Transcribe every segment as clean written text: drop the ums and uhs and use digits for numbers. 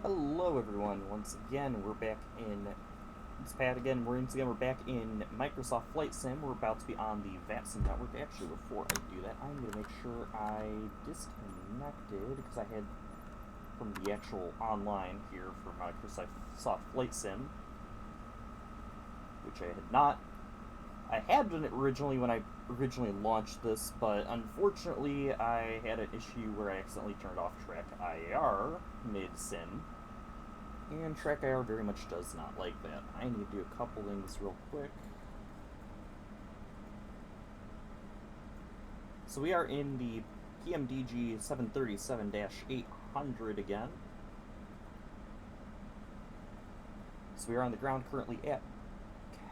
Hello everyone, once again we're back in, it's Pat again, we're back in Microsoft Flight Sim. We're about to be on the VATSIM network. Actually, before I do that, I'm going to make sure I disconnected, because I had from the actual online here for Microsoft Flight Sim, which I had not. I had done it originally when I originally launched this, but unfortunately I had an issue where I accidentally turned off Track IR mid-sim, and Track IR very much does not like that. I need to do a couple things real quick. So we are in the PMDG 737-800 again. So we are on the ground currently at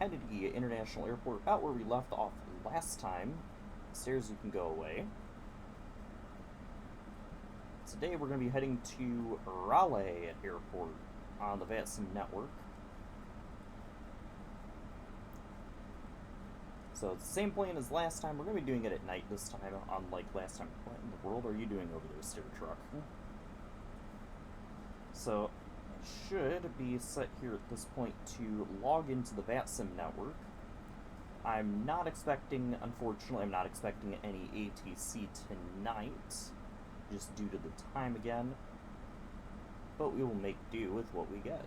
Kennedy International Airport, about where we left off last time. Stairs, you can go away. Today we're going to be heading to Raleigh Airport on the VATSIM network. So it's the same plane as last time. We're going to be doing it at night this time, unlike last time. What in the world are you doing over there, Stair Truck? So should be set here at this point to log into the VATSIM network. I'm not expecting, unfortunately, any ATC tonight, just due to the time again, but we will make do with what we get.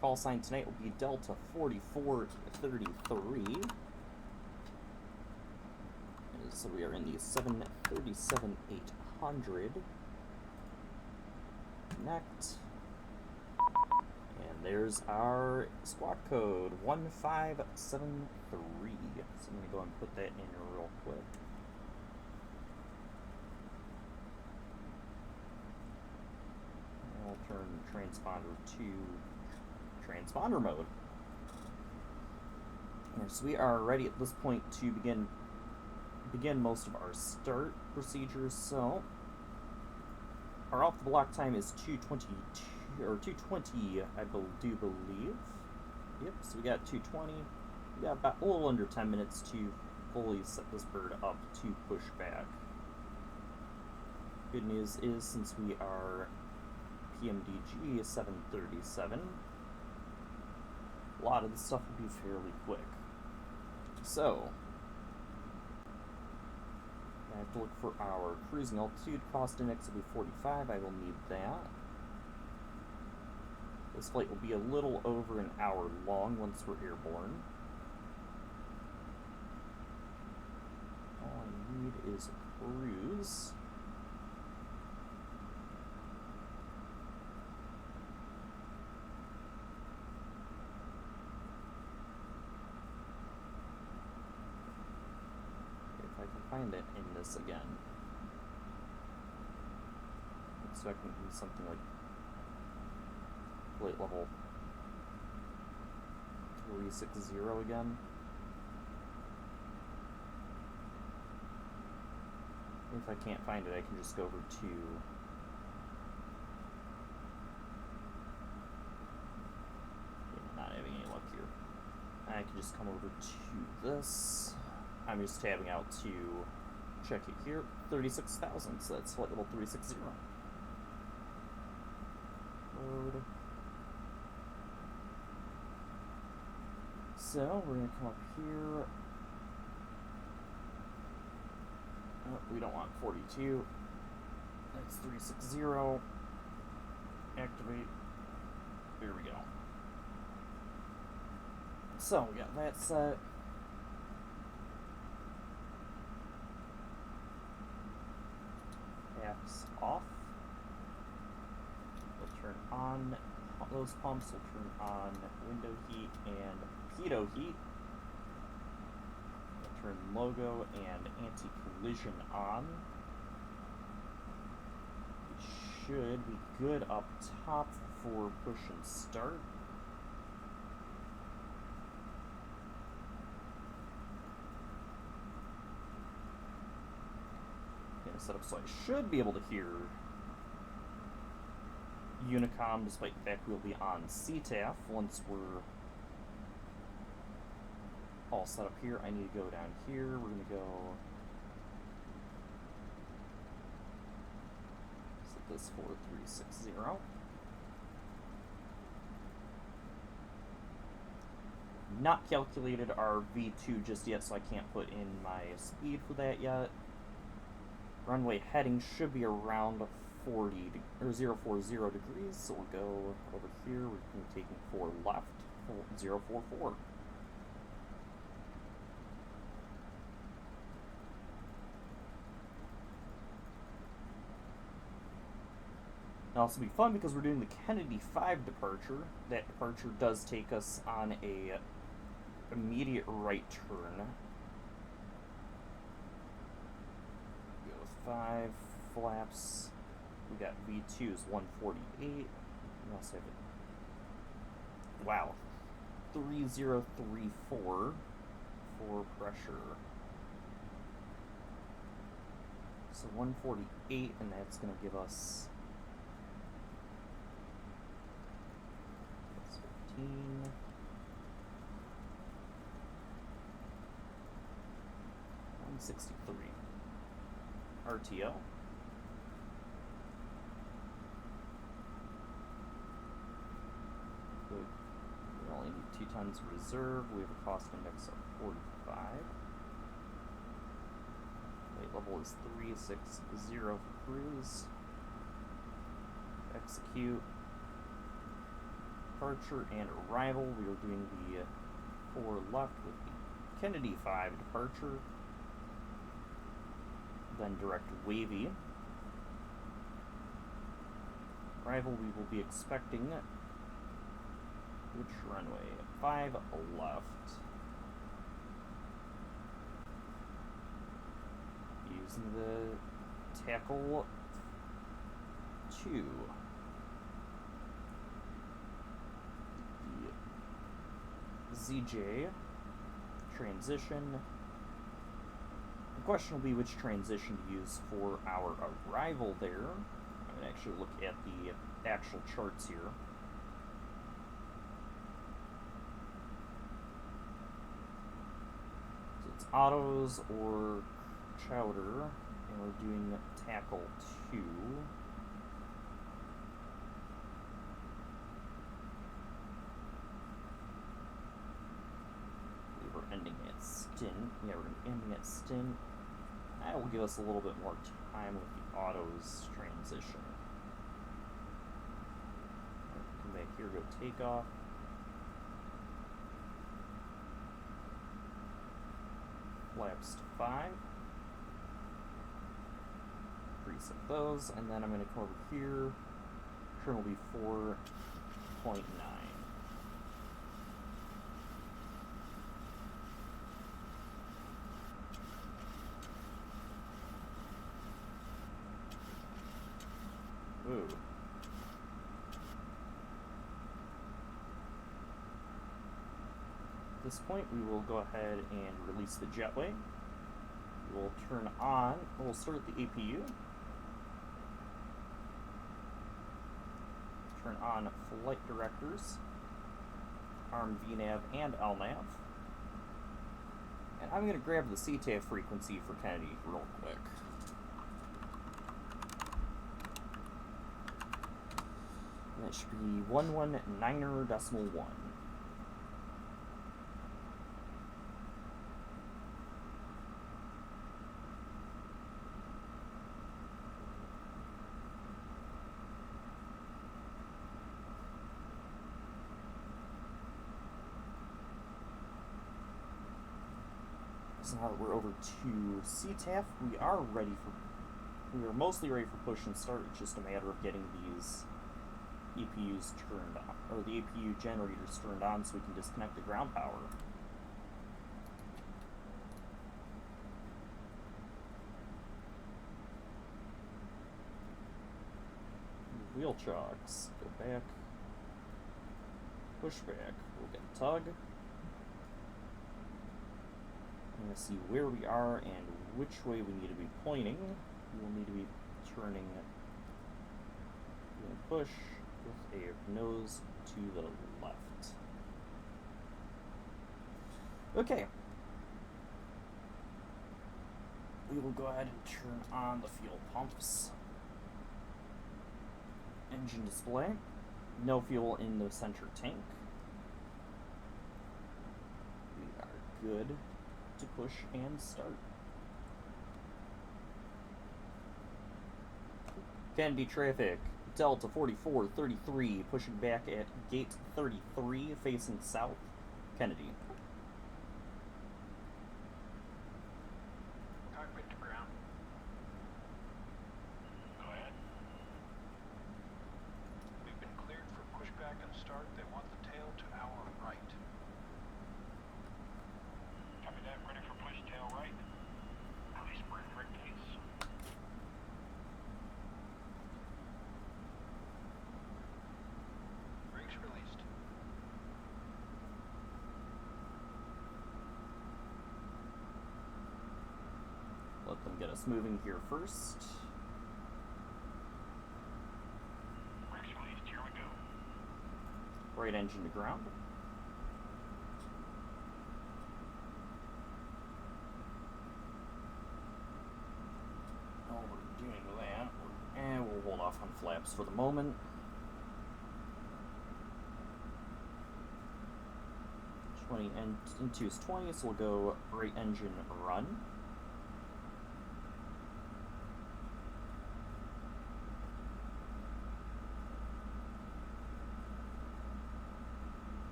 Call sign tonight will be Delta 4433. So we are in the 737-800. Connect. And there's our squawk code, 1573. So I'm going to go and put that in real quick. And I'll turn transponder to transponder mode. And so we are ready at this point to begin most of our start procedures. So our off the block time is 2:22. Or 2:20, I do believe. Yep, so we got 2:20. We got about a little under 10 minutes to fully set this bird up to push back. Good news is, since we are PMDG 737, a lot of this stuff will be fairly quick. So I have to look for our cruising altitude. Cost index will be 45. I will need that. This flight will be a little over an hour long once we're airborne. All I need is a cruise. If I can find it in this again. I'm expecting it to be something like flight level 360 again. If I can't find it, I can just go over to not having any luck here. I can just come over to this. I'm just tabbing out to check it here. 36,000, so that's flight level 360. Load. So we're going to come up here. Oh, we don't want 42. That's 360. Activate. There we go. So we got that set. Apps off. We'll turn on those pumps. We'll turn on window heat and pitot heat. We'll turn logo and anti-collision on. We should be good up top for push and start. Get it set up so I should be able to hear Unicom, despite the fact we'll be on CTAF once we're all set up here. I need to go down here. We're going to go set this for 360. Not calculated our V2 just yet, so I can't put in my speed for that yet. Runway heading should be around 40 or 040 degrees, so we'll go over here. We're going to be taking 4 left, 044. It'll also be fun because we're doing the Kennedy 5 departure. That departure does take us on a immediate right turn. Go with 5 flaps. We got V2 is 148. We also have it. Wow. 3034 for pressure. So 148, and that's going to give us 15. 163. RTO. We only need 2 tons reserve. We have a cost index of 45. Weight level is 360 for cruise. Execute. Departure and arrival. We are doing the 4 left with the Kennedy 5 departure. Then direct wavy. Arrival, we will be expecting which runway? 5 left. Using the tackle 2. The ZJ transition. The question will be which transition to use for our arrival there. I'm going to actually look at the actual charts here. So it's autos or chowder, and we're doing tackle 2. We're ending at stint. Yeah, we're ending at stint. That will give us a little bit more time with the autos transition. Come back here, go takeoff. Flaps to 5. Preset those, and then I'm going to come over here. Trim will be 4.9. Ooh. At this point, we will go ahead and release the jetway. We'll turn on, we'll start the APU. Turn on flight directors, ARM VNAV and LNAV. And I'm going to grab the CTAF frequency for Kennedy real quick. That should be 119.1. So now that we're over to CTAF, we are mostly ready for push and start. It's just a matter of getting these EPUs turned on, or the APU generators turned on, so we can disconnect the ground power. Wheel chocks. Go back. Push back. We'll get a tug. I'm going to see where we are and which way we need to be pointing. We'll need to be turning. Push with a nose to the left. Okay. We will go ahead and turn on the fuel pumps. Engine display. No fuel in the center tank. good to push and start. Kennedy traffic, Delta 4433, pushing back at gate 33, facing south, Kennedy. Cockpit to ground. Go ahead. We've been cleared for pushback and start. They want the tail to our right. Copy that. Ready for push tail right. Release brake please. Brakes released. Let them get us moving here first. Brakes released. Here we go. Right engine to ground. While we're doing that, and we'll hold off on flaps for the moment. 20 and into is 20, so we'll go right engine run.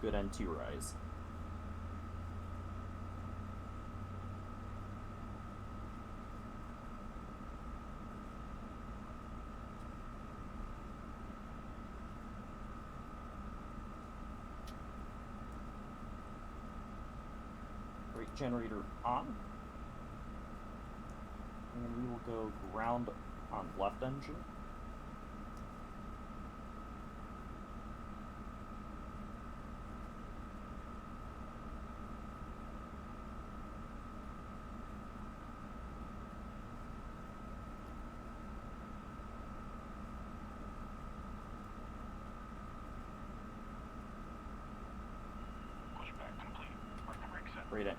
Good N2 rise. Right generator on. And we will go ground on left engine.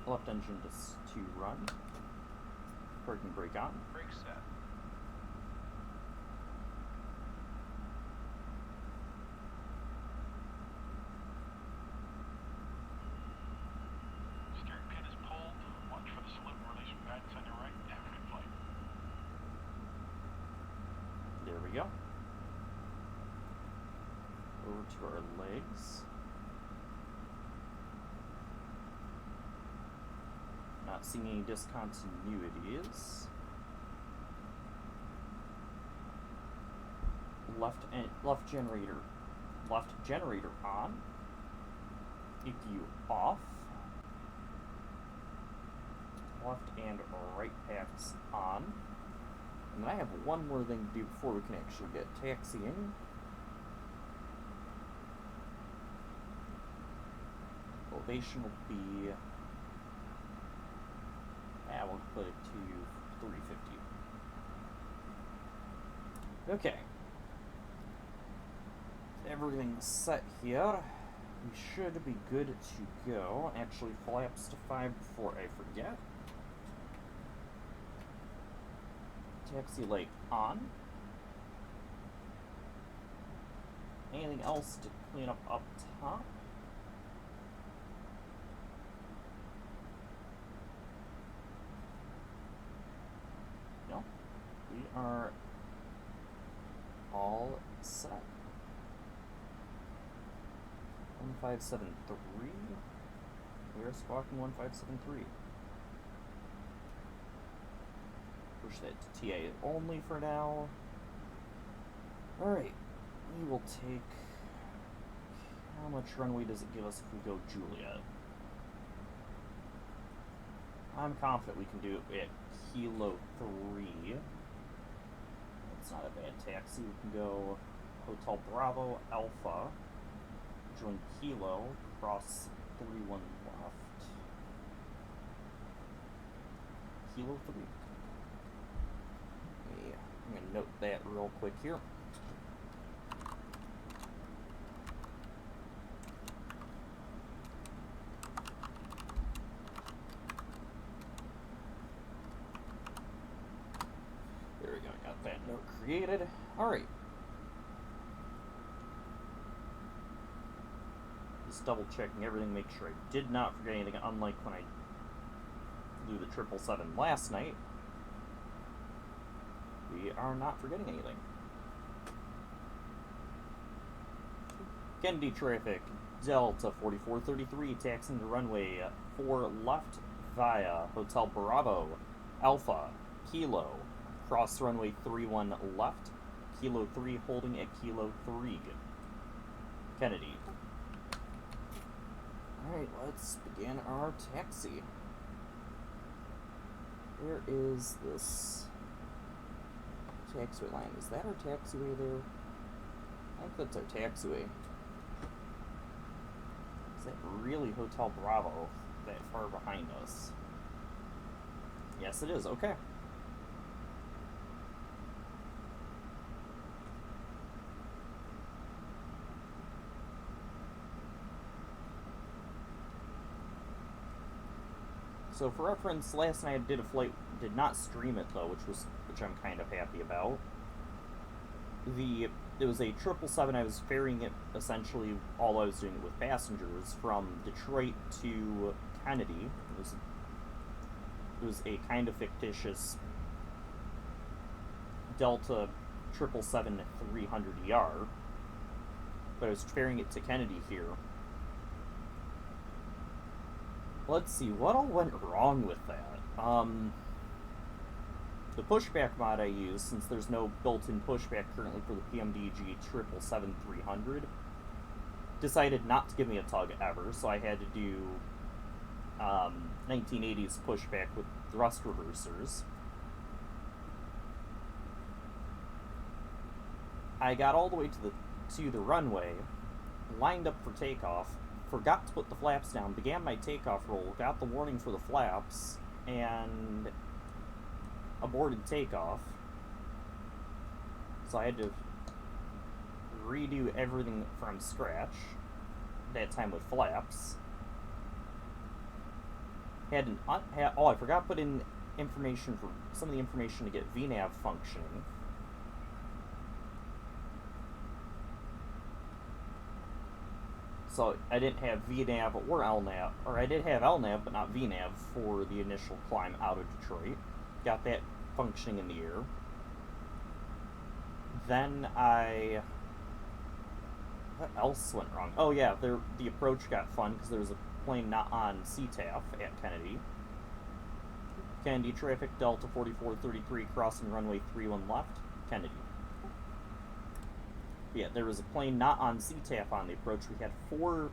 Left engine to run. Parking brake on. Brake set. Steering pin is pulled. Watch for the slip and release from guidance on your right. Have a good flight. There we go. Over to our legs. Not seeing any discontinuities. Left generator on. EPU off. Left and right packs on. And I have one more thing to do before we can actually get taxiing. Elevation will be... we'll put it to 350. Okay. Everything's set here. We should be good to go. Actually, flaps to 5 before I forget. Taxi light on. Anything else to clean up top? No. We are all set. 1573. We are squawking 1573. Push that to TA only for now. Alright. We will take... How much runway does it give us if we go Juliet? I'm confident we can do it at Kilo 3. That's not a bad taxi. We can go Hotel Bravo Alpha. Join Kilo, cross 31 left. Kilo 3. Yeah, I'm going to note that real quick here. There we go, got that note created. Alright. Just double checking everything, make sure I did not forget anything, unlike when I flew the 777 last night. We are not forgetting anything. Kennedy traffic, Delta 4433, taxiing to runway 4 left via Hotel Bravo, Alpha, Kilo, cross runway 31 left, Kilo 3 holding at Kilo 3. Kennedy. Alright, let's begin our taxi. Where is this taxiway line? Is that our taxiway there? I think that's our taxiway. Is that really Hotel Bravo that far behind us? Yes, it is. Okay. So for reference, last night I did a flight, did not stream it though, which I'm kind of happy about. It was a 777. I was ferrying it essentially. All I was doing it with passengers from Detroit to Kennedy. It was a kind of fictitious Delta 777-300ER, but I was ferrying it to Kennedy here. Let's see, what all went wrong with that? The pushback mod I use, since there's no built-in pushback currently for the PMDG 777-300, decided not to give me a tug ever, so I had to do 1980s pushback with thrust reversers. I got all the way to the runway, lined up for takeoff, forgot to put the flaps down, began my takeoff roll, got the warning for the flaps, and aborted takeoff. So I had to redo everything from scratch, that time with flaps. I forgot to put in information for some of the information to get VNAV functioning. So I didn't have VNAV or LNAV, or I did have LNAV but not VNAV for the initial climb out of Detroit. Got that functioning in the air. Then what else went wrong? Oh yeah, the approach got fun because there was a plane not on CTAF at Kennedy. Kennedy traffic, Delta 4433 crossing runway 31 left, Kennedy. Yeah, there was a plane not on CTAF on the approach. We had four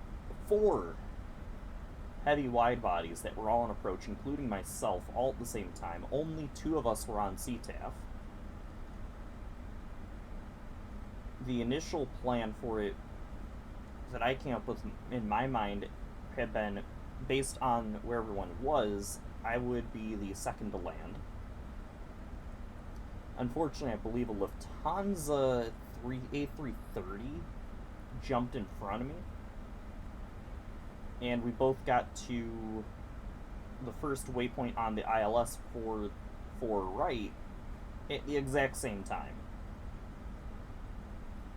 heavy wide bodies that were all on approach, including myself, all at the same time. Only 2 of us were on CTAF. The initial plan for it that I came up with in my mind had been based on where everyone was. I would be the second to land. Unfortunately, I believe a Lufthansa A330 jumped in front of me, and we both got to the first waypoint on the ILS for right at the exact same time.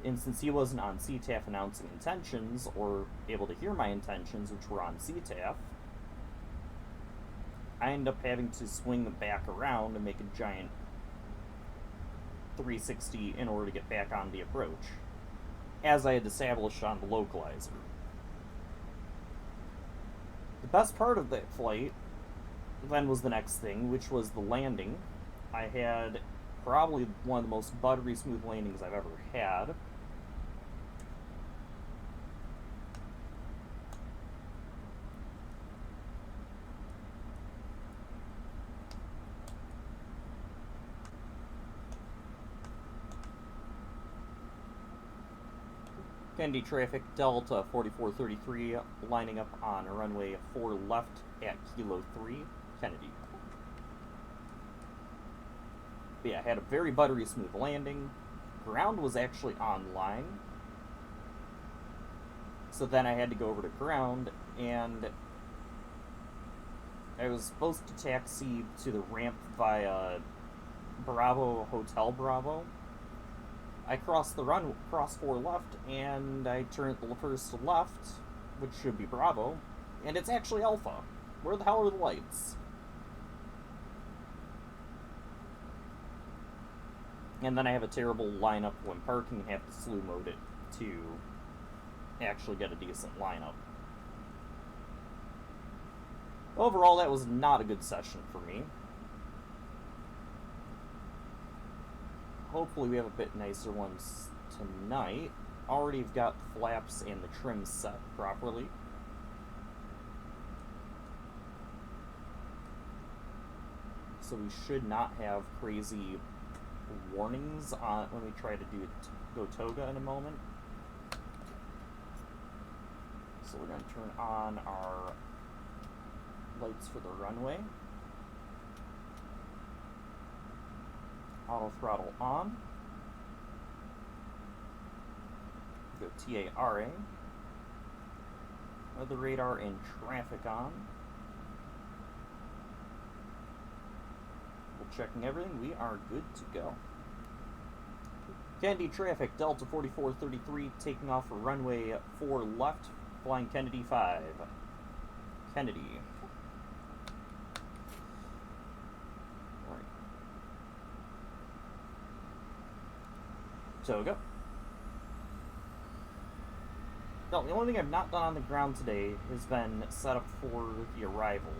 And since he wasn't on CTAF announcing intentions, or able to hear my intentions, which were on CTAF, I ended up having to swing back around and make a giant 360 in order to get back on the approach, as I had established on the localizer. The best part of that flight then was the next thing, which was the landing. I had probably one of the most buttery smooth landings I've ever had. Kennedy traffic, Delta 4433, lining up on runway 4 left at Kilo 3, Kennedy. But yeah, I had a very buttery smooth landing. Ground was actually online. So then I had to go over to ground, and I was supposed to taxi to the ramp via Bravo, Hotel Bravo. I crossed 4 left, and I turned the first left, which should be Bravo, and it's actually Alpha. Where the hell are the lights? And then I have a terrible lineup when parking and have to slew mode it to actually get a decent lineup. Overall, that was not a good session for me. Hopefully we have a bit nicer ones tonight. Already have got the flaps and the trim set properly. So we should not have crazy warnings on when we try to go toga in a moment. So we're going to turn on our lights for the runway. Auto throttle on. Go TARA. Weather radar and traffic on. We're checking everything. We are good to go. Kennedy traffic, Delta 4433, taking off for runway 4 left, flying Kennedy 5. Kennedy. Alright. So go. No, the only thing I've not done on the ground today has been set up for the arrival.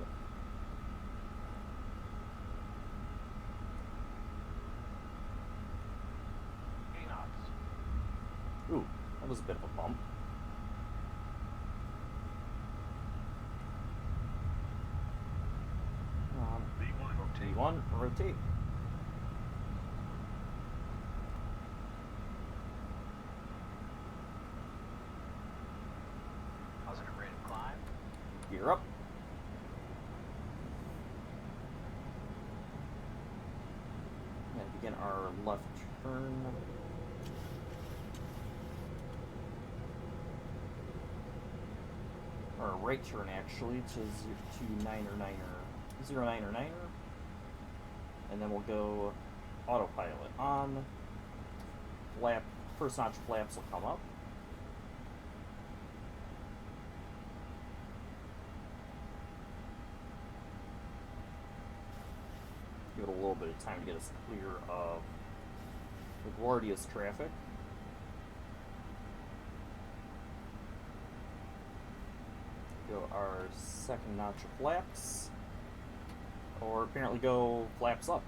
Ooh, that was a bit of a bump. V1, rotate. Positive rate of climb. Gear up. And begin our left turn. Or a right turn actually to 09er 9er. And then we'll go autopilot on. Flap, first notch flaps will come up. Give it a little bit of time to get us clear of LaGuardia's traffic. Go our second notch of flaps. Or apparently go flaps up.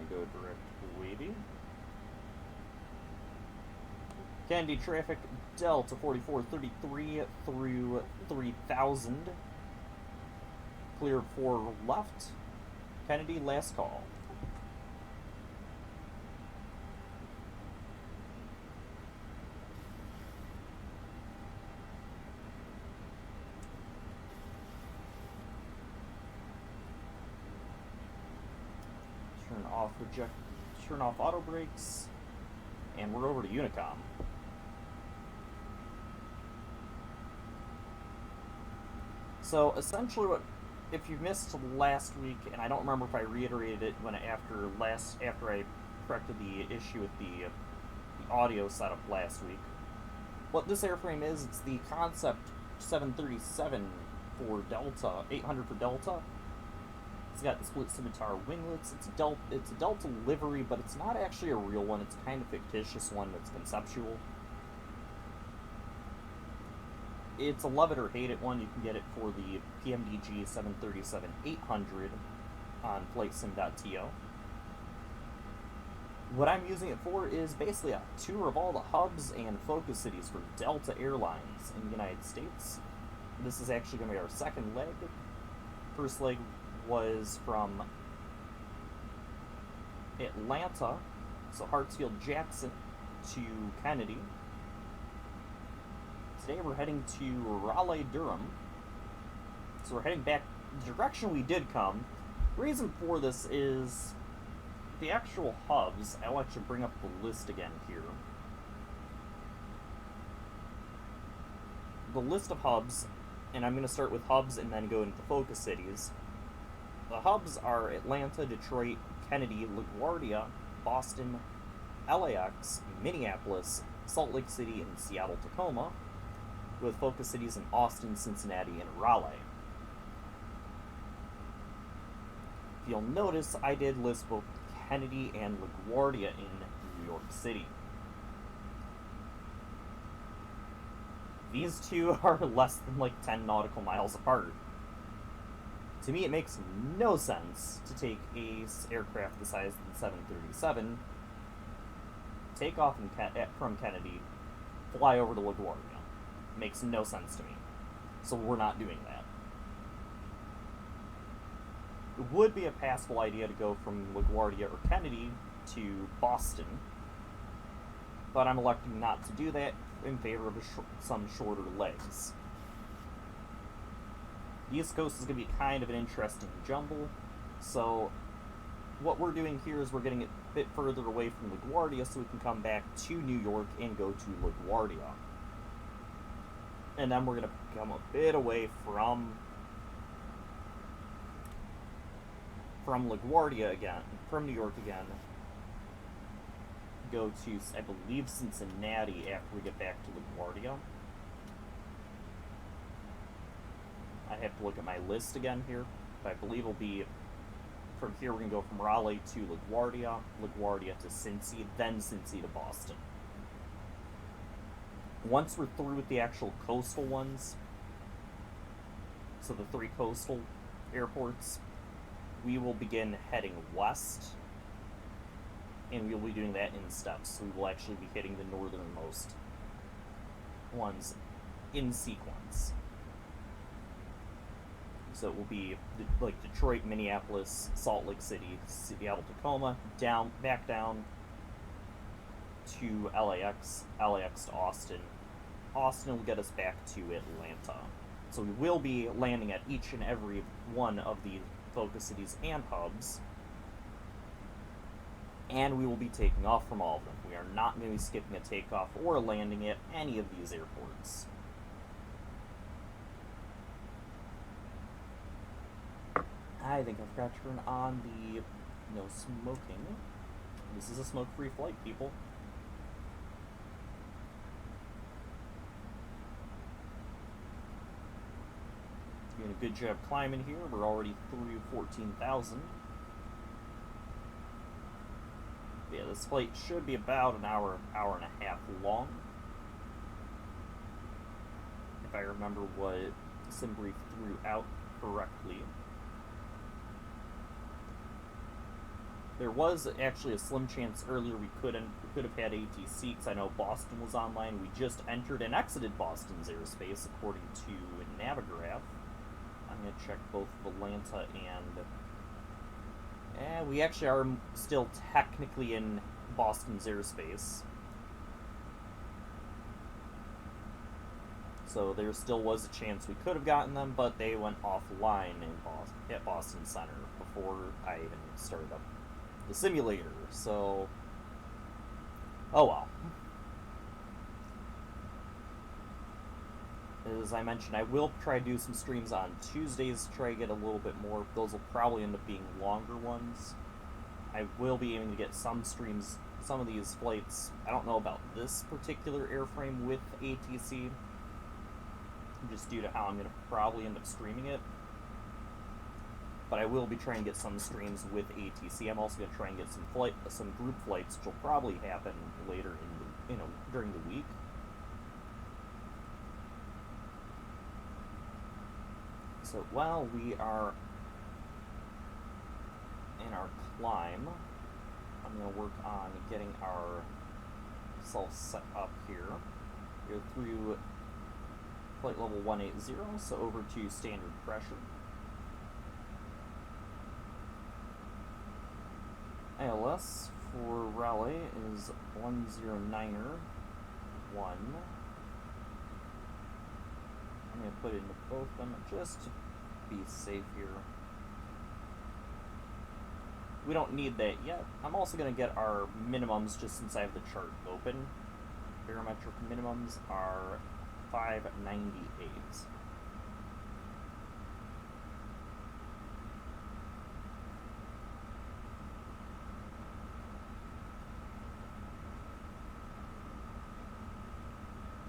And go direct wavy. Kennedy traffic, Delta 4433 through 3000. Clear 4 left. Kennedy, last call. Turn off auto brakes, and we're over to Unicom. So essentially, if you missed last week, and I don't remember if I reiterated it after I corrected the issue with the audio setup last week, what this airframe is, it's the Concept 737 for Delta, 800 for Delta. It's got the split scimitar winglets. It's a Delta livery, but it's not actually a real one. It's a kind of fictitious one that's conceptual. It's a love it or hate it one. You can get it for the PMDG 737-800 on flightsim.to. What I'm using it for is basically a tour of all the hubs and focus cities for Delta Airlines in the United States. This is actually going to be our second leg. First leg was from Atlanta, so Hartsfield-Jackson to Kennedy. Today we're heading to Raleigh-Durham, so we're heading back the direction we did come. Reason for this is the actual hubs. I'll actually bring up the list again here. The list of hubs, and I'm going to start with hubs and then go into the focus cities. The hubs are Atlanta, Detroit, Kennedy, LaGuardia, Boston, LAX, Minneapolis, Salt Lake City, and Seattle, Tacoma, with focus cities in Austin, Cincinnati, and Raleigh. If you'll notice, I did list both Kennedy and LaGuardia in New York City. These two are less than like 10 nautical miles apart. To me, it makes no sense to take a aircraft the size of the 737, take off from Kennedy, fly over to LaGuardia. Makes no sense to me. So we're not doing that. It would be a passable idea to go from LaGuardia or Kennedy to Boston, but I'm electing not to do that in favor of some shorter legs. The East Coast is going to be kind of an interesting jumble, so what we're doing here is we're getting it a bit further away from LaGuardia so we can come back to New York and go to LaGuardia. And then we're going to come a bit away from LaGuardia again, from New York again, go to, I believe, Cincinnati after we get back to LaGuardia. I have to look at my list again here, but I believe it'll be, from here we're going to go from Raleigh to LaGuardia, LaGuardia to Cincy, then Cincy to Boston. Once we're through with the actual coastal ones, so the 3 coastal airports, we will begin heading west, and we'll be doing that in steps. So we will actually be hitting the northernmost ones in sequence. So it will be like Detroit, Minneapolis, Salt Lake City, Seattle, Tacoma, back down to LAX, LAX to Austin. Austin will get us back to Atlanta. So we will be landing at each and every one of the focus cities and hubs, and we will be taking off from all of them. We are not going to be skipping a takeoff or a landing at any of these airports. I think I forgot to turn on the no smoking. This is a smoke-free flight, people. Doing a good job climbing here. We're already through 14,000. Yeah, this flight should be about an hour, hour and a half long. If I remember what SimBrief threw out correctly. There was actually a slim chance earlier we could have had ATC, because I know Boston was online. We just entered and exited Boston's airspace, according to Navigraph. I'm going to check both Atlanta and we actually are still technically in Boston's airspace. So there still was a chance we could have gotten them, but they went offline at Boston Center before I even started up the simulator. So, oh well. As I mentioned, I will try to do some streams on Tuesdays to try to get a little bit more. Those will probably end up being longer ones. I will be aiming to get some streams, some of these flights. I don't know about this particular airframe with ATC, just due to how I'm going to probably end up streaming it. But I will be trying to get some streams with ATC. I'm also going to try and get some group flights, which will probably happen later in the, during the week. So while we are in our climb, I'm going to work on getting ourselves set up here. Go through flight level 180, so over to standard pressure. ILS for Raleigh is 109er 1. I'm going to put it into both of them just to be safe here. We don't need that yet. I'm also going to get our minimums just since I have the chart open. Barometric minimums are 598.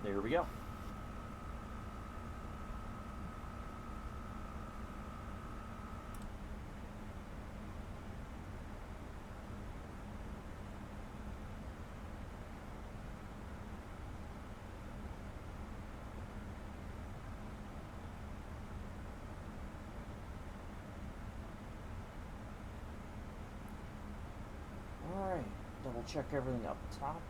There we go. Alright, double check everything up top.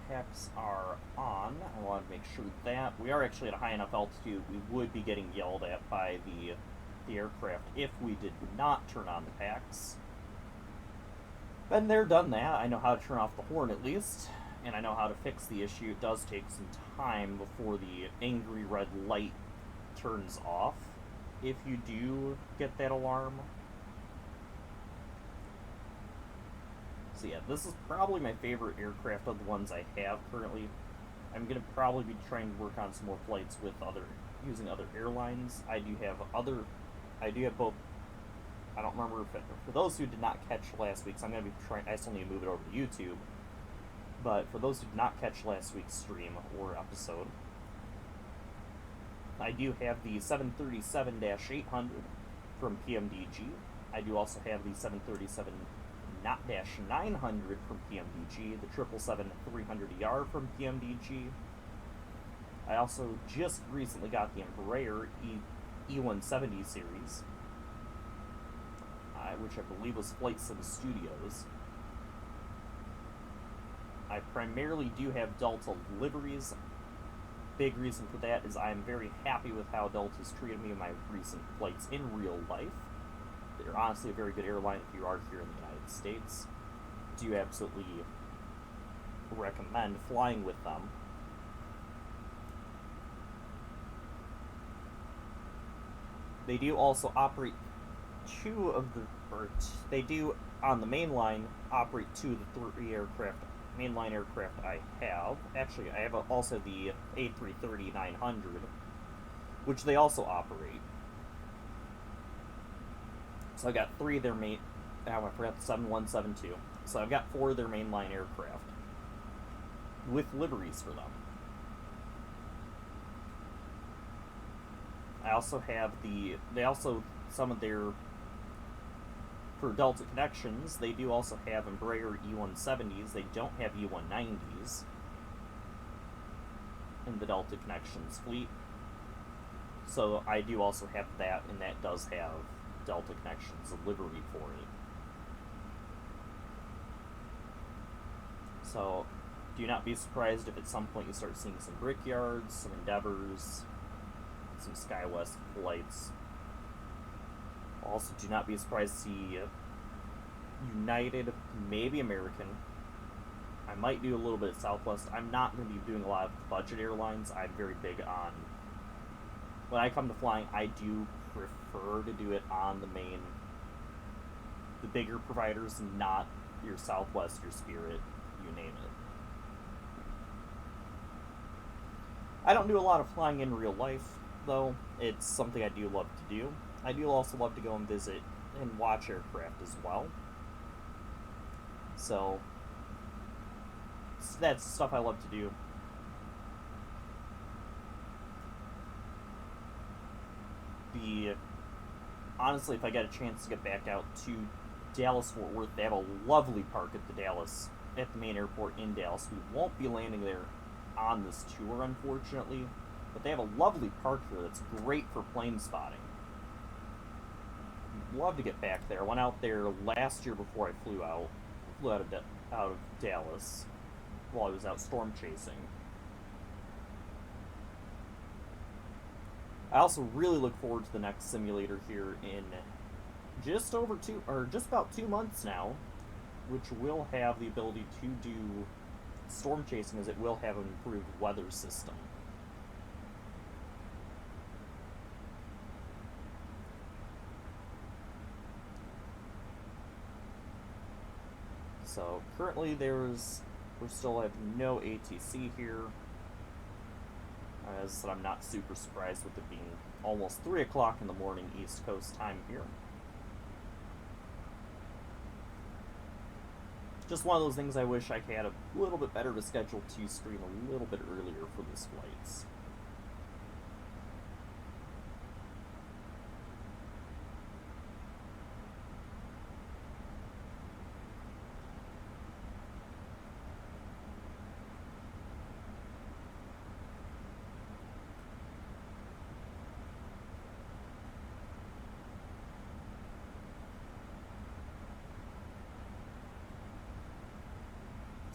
Packs are on. I want to make sure that we are actually at a high enough altitude. We would be getting yelled at by the aircraft if we did not turn on the packs. Been there, done that. I know how to turn off the horn at least, and I know how to fix the issue. It does take some time before the angry red light turns off if you do get that alarm. So yeah, this is probably my favorite aircraft of the ones I have currently. I'm going to probably be trying to work on some more flights with using other airlines. I do have both. I don't remember if for those who did not catch last week's, I'm going to be trying, I still need to move it over to YouTube. But for those who did not catch last week's stream or episode, I do have the 737-800 from PMDG. I do also have the 737 -900 from PMDG, the 777-300ER from PMDG. I also just recently got the Embraer E170 series, which I believe was Flight Sim Studios. I primarily do have Delta liveries. Big reason for that is I'm very happy with how Delta's treated me in my recent flights in real life. They're honestly a very good airline if you are here in the United States. Do absolutely recommend flying with them. They do also operate they do on the main line operate two of the three mainline aircraft I have. Actually, I have also the A330-900, which they also operate. So I've got three of their I forgot the 7172. So I've got four of their mainline aircraft with liveries for them. I also have for Delta connections, they do also have Embraer E170s. They don't have E190s in the Delta connections fleet. So I do also have that, and that does have Delta connections, a livery for it. So do not be surprised if at some point you start seeing some Brickyards, some Endeavors, some SkyWest flights. Also, do not be surprised to see United, maybe American. I might do a little bit of Southwest. I'm not going to be doing a lot of budget airlines. I'm very big on, when I come to flying, I do prefer to do it on the bigger providers, not your Southwest, your Spirit, you name it. I don't do a lot of flying in real life, though. It's something I do love to do. I do also love to go and visit and watch aircraft as well. So that's stuff I love to do. Honestly, if I get a chance to get back out to Dallas-Fort Worth, they have a lovely park at the main airport in Dallas. We won't be landing there on this tour, unfortunately, but they have a lovely park here that's great for plane spotting. I'd love to get back there. I went out there last year before I flew out of Dallas while I was out storm chasing. I also really look forward to the next simulator here in just about 2 months now, which will have the ability to do storm chasing, as it will have an improved weather system. So currently we still have no ATC here. As I said, I'm not super surprised with it being almost 3 o'clock in the morning East Coast time here. Just one of those things I wish I had a little bit better of a schedule to stream a little bit earlier for these flights.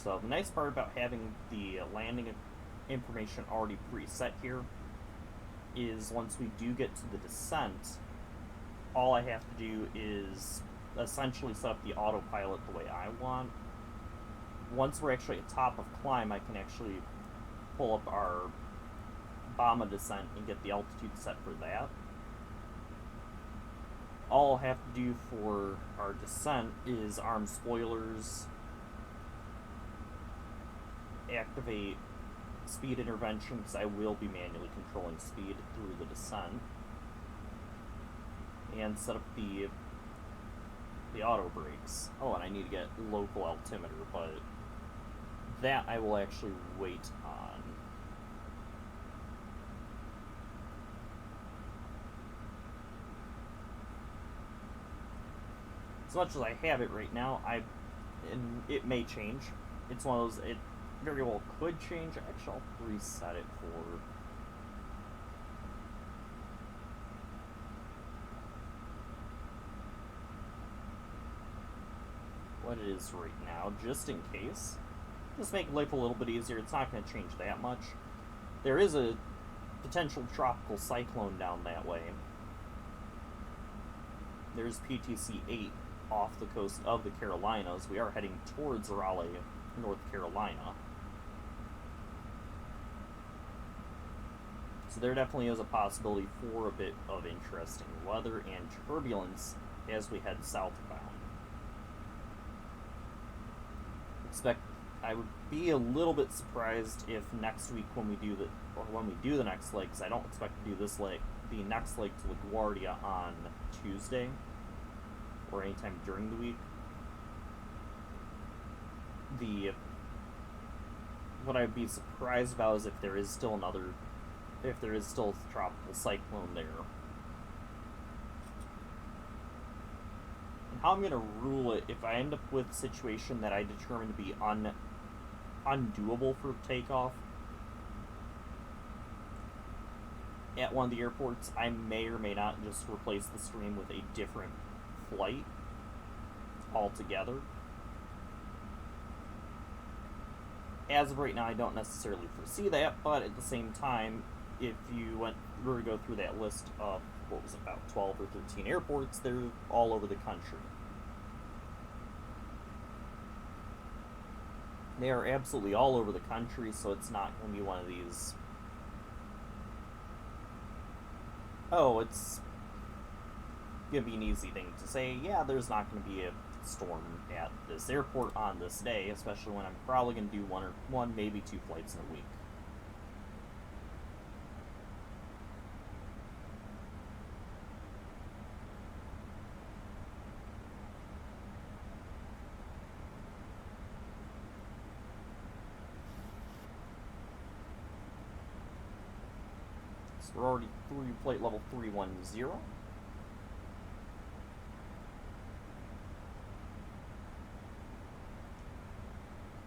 So the nice part about having the landing information already preset here is once we do get to the descent, all I have to do is essentially set up the autopilot the way I want. Once we're actually at top of climb, I can actually pull up our bomber descent and get the altitude set for that. All I'll have to do for our descent is arm spoilers, activate speed intervention, because I will be manually controlling speed through the descent, and set up the auto brakes. Oh, and I need to get local altimeter, but that I will actually wait on. As much as I have it right now, and it may change. It's one of those, it very well could change. Actually, I'll reset it for... what it is right now, just in case. Just make life a little bit easier. It's not going to change that much. There is a potential tropical cyclone down that way. There's PTC 8 off the coast of the Carolinas. We are heading towards Raleigh, North Carolina. So there definitely is a possibility for a bit of interesting weather and turbulence as we head southbound. I would be a little bit surprised if next week when we do the next leg, because I don't expect to do this leg, the next leg to LaGuardia on Tuesday or anytime during the week. What I'd be surprised about is if there is still a tropical cyclone there. And how I'm going to rule it, if I end up with a situation that I determine to be undoable for takeoff at one of the airports, I may or may not just replace the stream with a different flight altogether. As of right now, I don't necessarily foresee that, but at the same time, if you were to go through that list of, what was it, about 12 or 13 airports, they're all over the country. They are absolutely all over the country, so it's not going to be one of these, oh, it's going to be an easy thing to say, yeah, there's not going to be a storm at this airport on this day, especially when I'm probably going to do one, maybe two flights in a week. So we're already through flight level 310.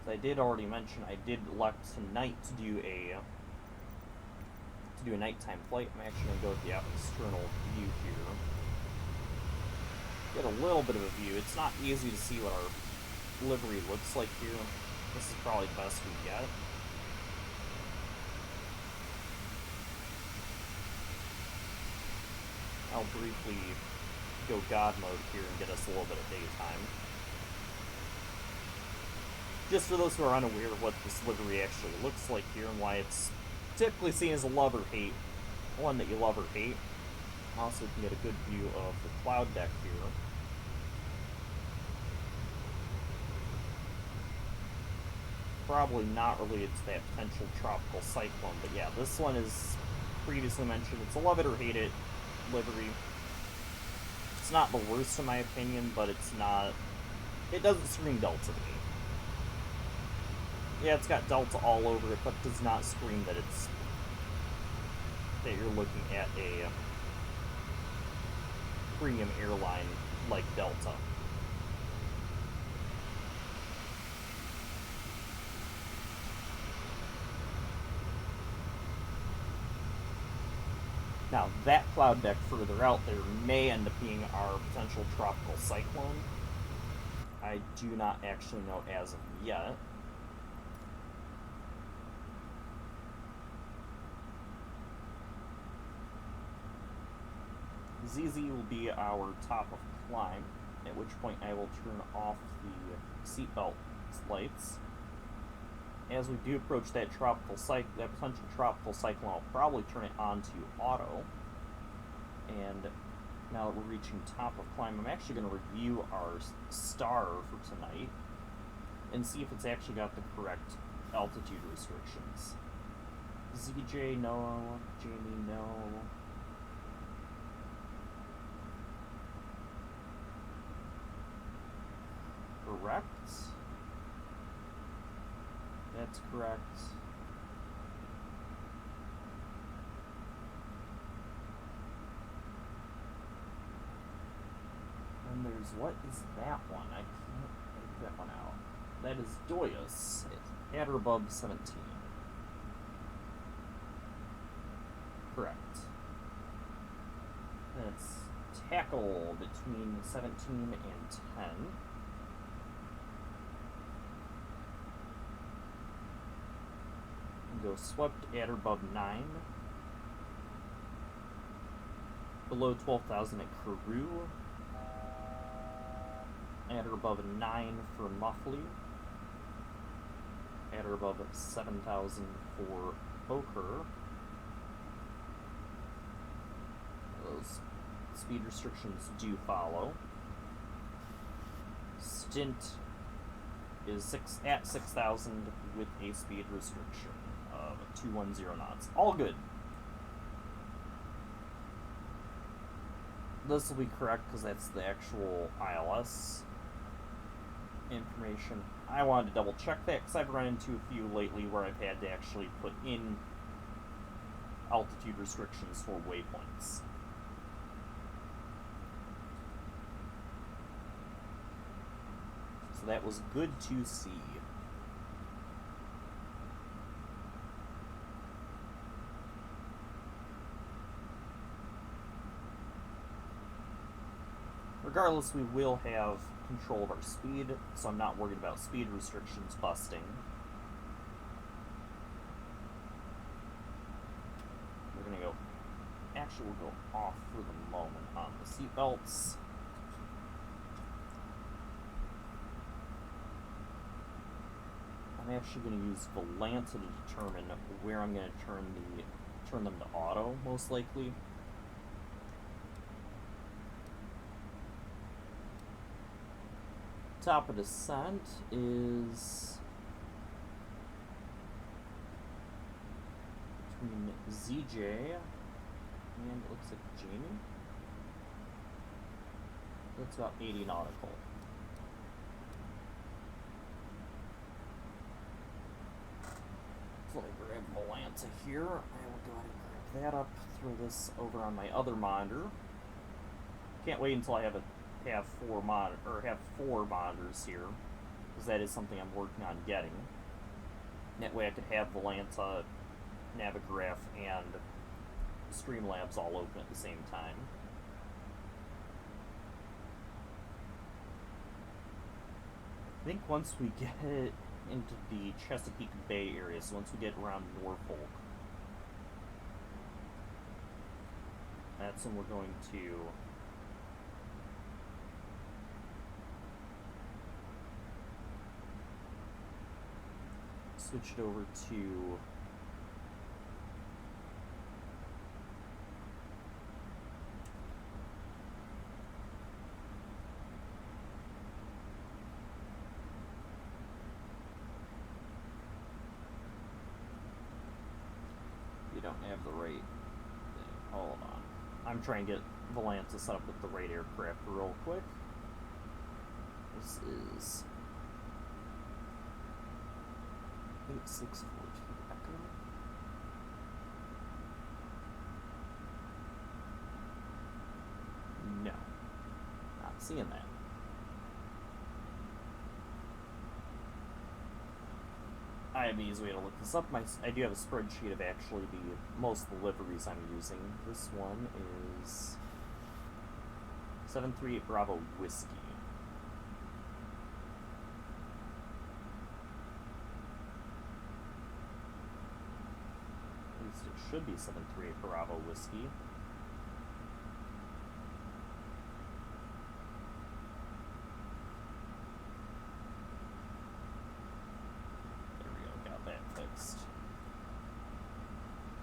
I did already mention I did elect tonight to do a nighttime flight. I'm actually going to go with the external view here. Get a little bit of a view. It's not easy to see what our livery looks like here. This is probably the best we get. I'll briefly go God mode here and get us a little bit of daytime. Just for those who are unaware of what this livery actually looks like here and why it's typically seen as a love or hate, one that you love or hate. Also, you can get a good view of the cloud deck here. Probably not related to that potential tropical cyclone, but yeah, this one is previously mentioned. It's a love it or hate it livery. It's not the worst in my opinion, but it's not. It doesn't scream Delta to me. Yeah, it's got Delta all over it, but does not scream that that you're looking at a premium airline like Delta. Now, that cloud deck further out there may end up being our potential tropical cyclone. I do not actually know as of yet. ZZ will be our top of climb, at which point I will turn off the seatbelt lights. As we do approach that potential tropical cyclone, I'll probably turn it on to auto. And now that we're reaching top of climb, I'm actually going to review our star for tonight and see if it's actually got the correct altitude restrictions. ZJ, no. Jamie, no. Correct. That's correct. And there's, what is that one? I can't make that one out. That is Doyus, at or above 17. Correct. That's tackle between 17 and 10. Go swept at or above 9. Below 12,000 at Karoo. At or above 9 for Muffley. At or above 7,000 for Poker. Those speed restrictions do follow. Stint is at 6,000 with a speed restriction of 210 knots. All good. This will be correct because that's the actual ILS information. I wanted to double check that because I've run into a few lately where I've had to actually put in altitude restrictions for waypoints. So that was good to see. Regardless, we will have control of our speed, so I'm not worried about speed restrictions busting. We're going to go... Actually, we'll go off for the moment on the seatbelts. I'm actually going to use Volanta to determine where I'm going to turn them to auto, most likely. Top of descent is between ZJ and it looks like Jamie. That's about 80 nautical. So let me grab Volanta here. I will go ahead and grab that up, throw this over on my other monitor. Can't wait until I have four monitors here, because that is something I'm working on getting. That way I could have Volanta, Navigraph, and Streamlabs all open at the same time. I think once we get into the Chesapeake Bay area, so once we get around Norfolk, that's when we're going to switch it over to you don't have the right thing. Hold on. I'm trying to get Volanta set up with the right aircraft real quick. This is 8642 Echo. No. Not seeing that. I have an easy way to look this up. I do have a spreadsheet of actually most of the liveries I'm using. This one is 738 Bravo Whiskey. At least it should be 738 Bravo Whiskey.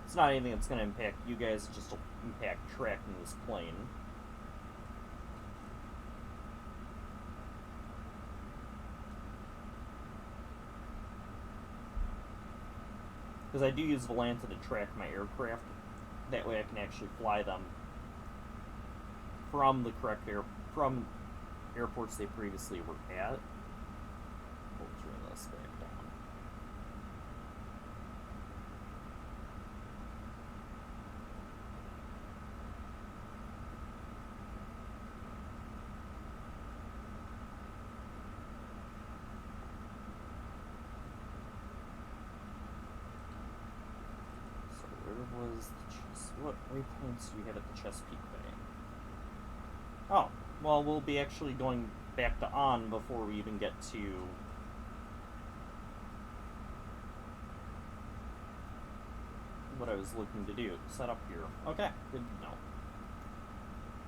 It's not anything that's going to impact you guys, it's just to impact tracking this plane. Because I do use Volanta to track my aircraft. That way I can actually fly them from the correct from airports they previously were at. We'll turn this back down. What waypoints do we have at the Chesapeake Bay? Oh, well, we'll be actually going back to on before we even get to what I was looking to do. Set up here. Okay, good to know.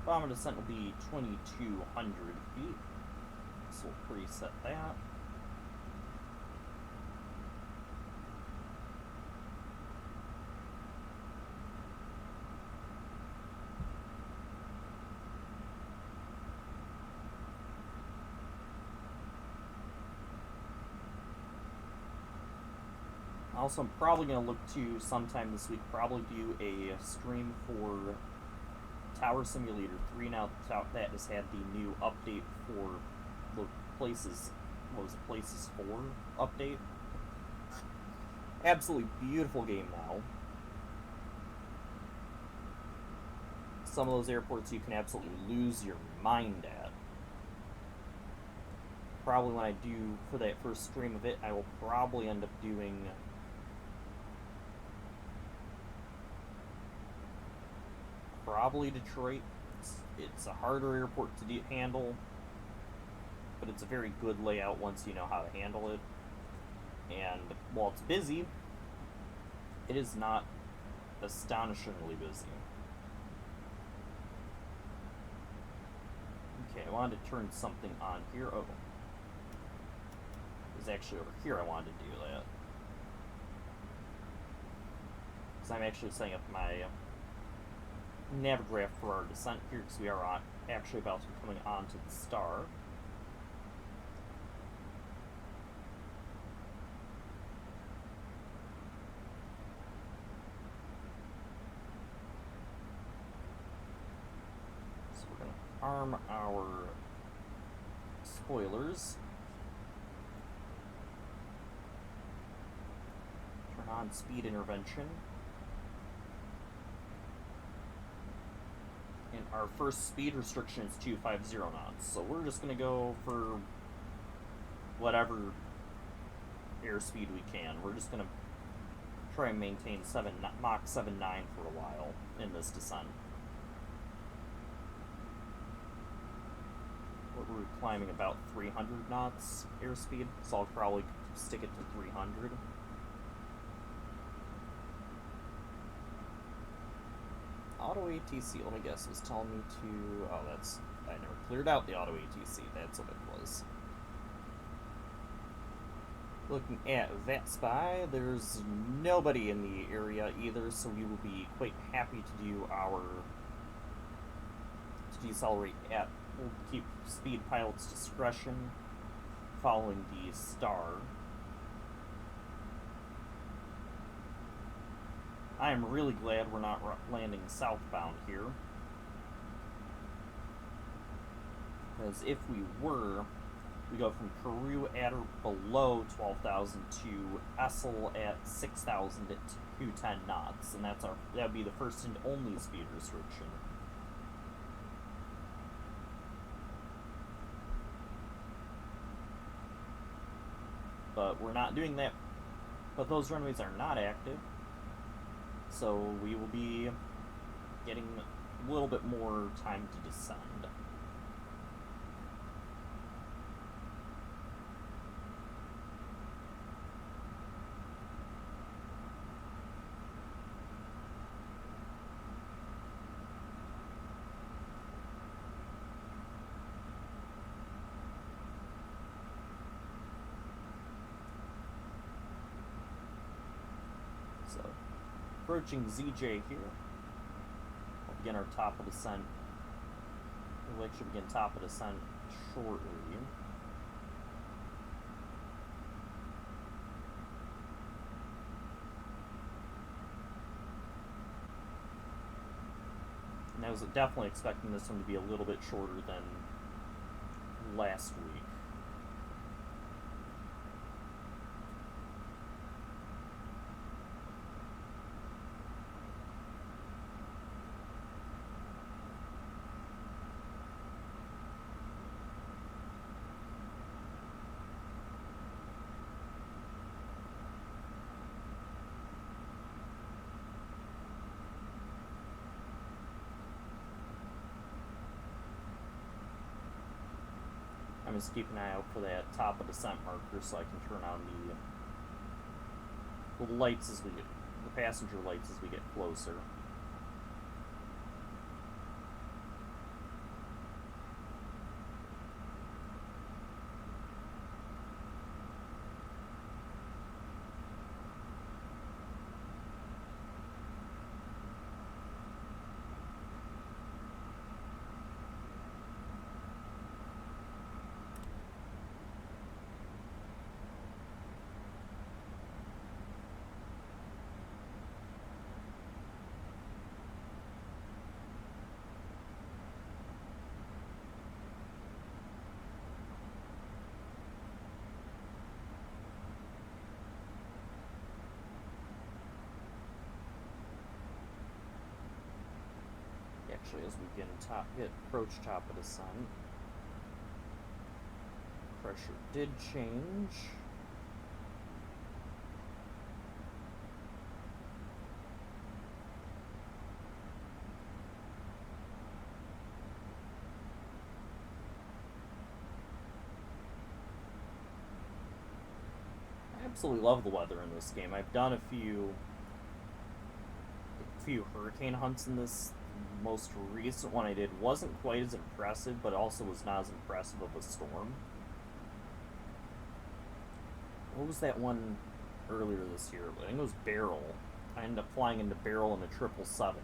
Bomber descent will be 2,200 feet. So we'll preset that. Also, I'm probably going to look to sometime this week, probably do a stream for Tower Simulator 3 now that has had the new update for the Places, what was it, Places 4 update. Absolutely beautiful game now. Some of those airports you can absolutely lose your mind at. Probably when I do, for that first stream of it, I will probably end up doing probably Detroit. It's a harder airport to handle, but it's a very good layout once you know how to handle it. And while it's busy, it is not astonishingly busy. Okay, I wanted to turn something on here. Oh, it was actually over here I wanted to do that. Because I'm actually setting up my Navigraph for our descent here, because we are actually about to be coming onto the star. So we're going to arm our spoilers. Turn on speed intervention. And our first speed restriction is 250 knots, so we're just going to go for whatever airspeed we can. We're just going to try and maintain Mach 7.9 for a while in this descent. We're climbing about 300 knots airspeed, so I'll probably stick it to 300. Auto ATC, let me guess, was telling me to... Oh, that's... I never cleared out the auto ATC, that's what it was. Looking at that spy, there's nobody in the area either, so we will be quite happy to do our... to decelerate at... We'll keep speed pilot's discretion following the star. I am really glad we're not landing southbound here. Because if we were, we go from Peru at or below 12,000 to Essel at 6,000 at 210 knots, and that would be the first and only speed restriction. But we're not doing that. But those runways are not active, so we will be getting a little bit more time to descend. So, approaching ZJ here. We'll begin our top of descent. We'll actually begin top of descent shortly. And I was definitely expecting this one to be a little bit shorter than last week. I'm just keeping an eye out for that top of descent marker so I can turn on the lights as we get, the passenger lights as we get closer. Actually, as we approach top of descent, pressure did change. I absolutely love the weather in this game. I've done a few hurricane hunts in this. Most recent one I did wasn't quite as impressive, but also was not as impressive of a storm. What was that one earlier this year? I think it was Barrel. I ended up flying into Barrel in a 777.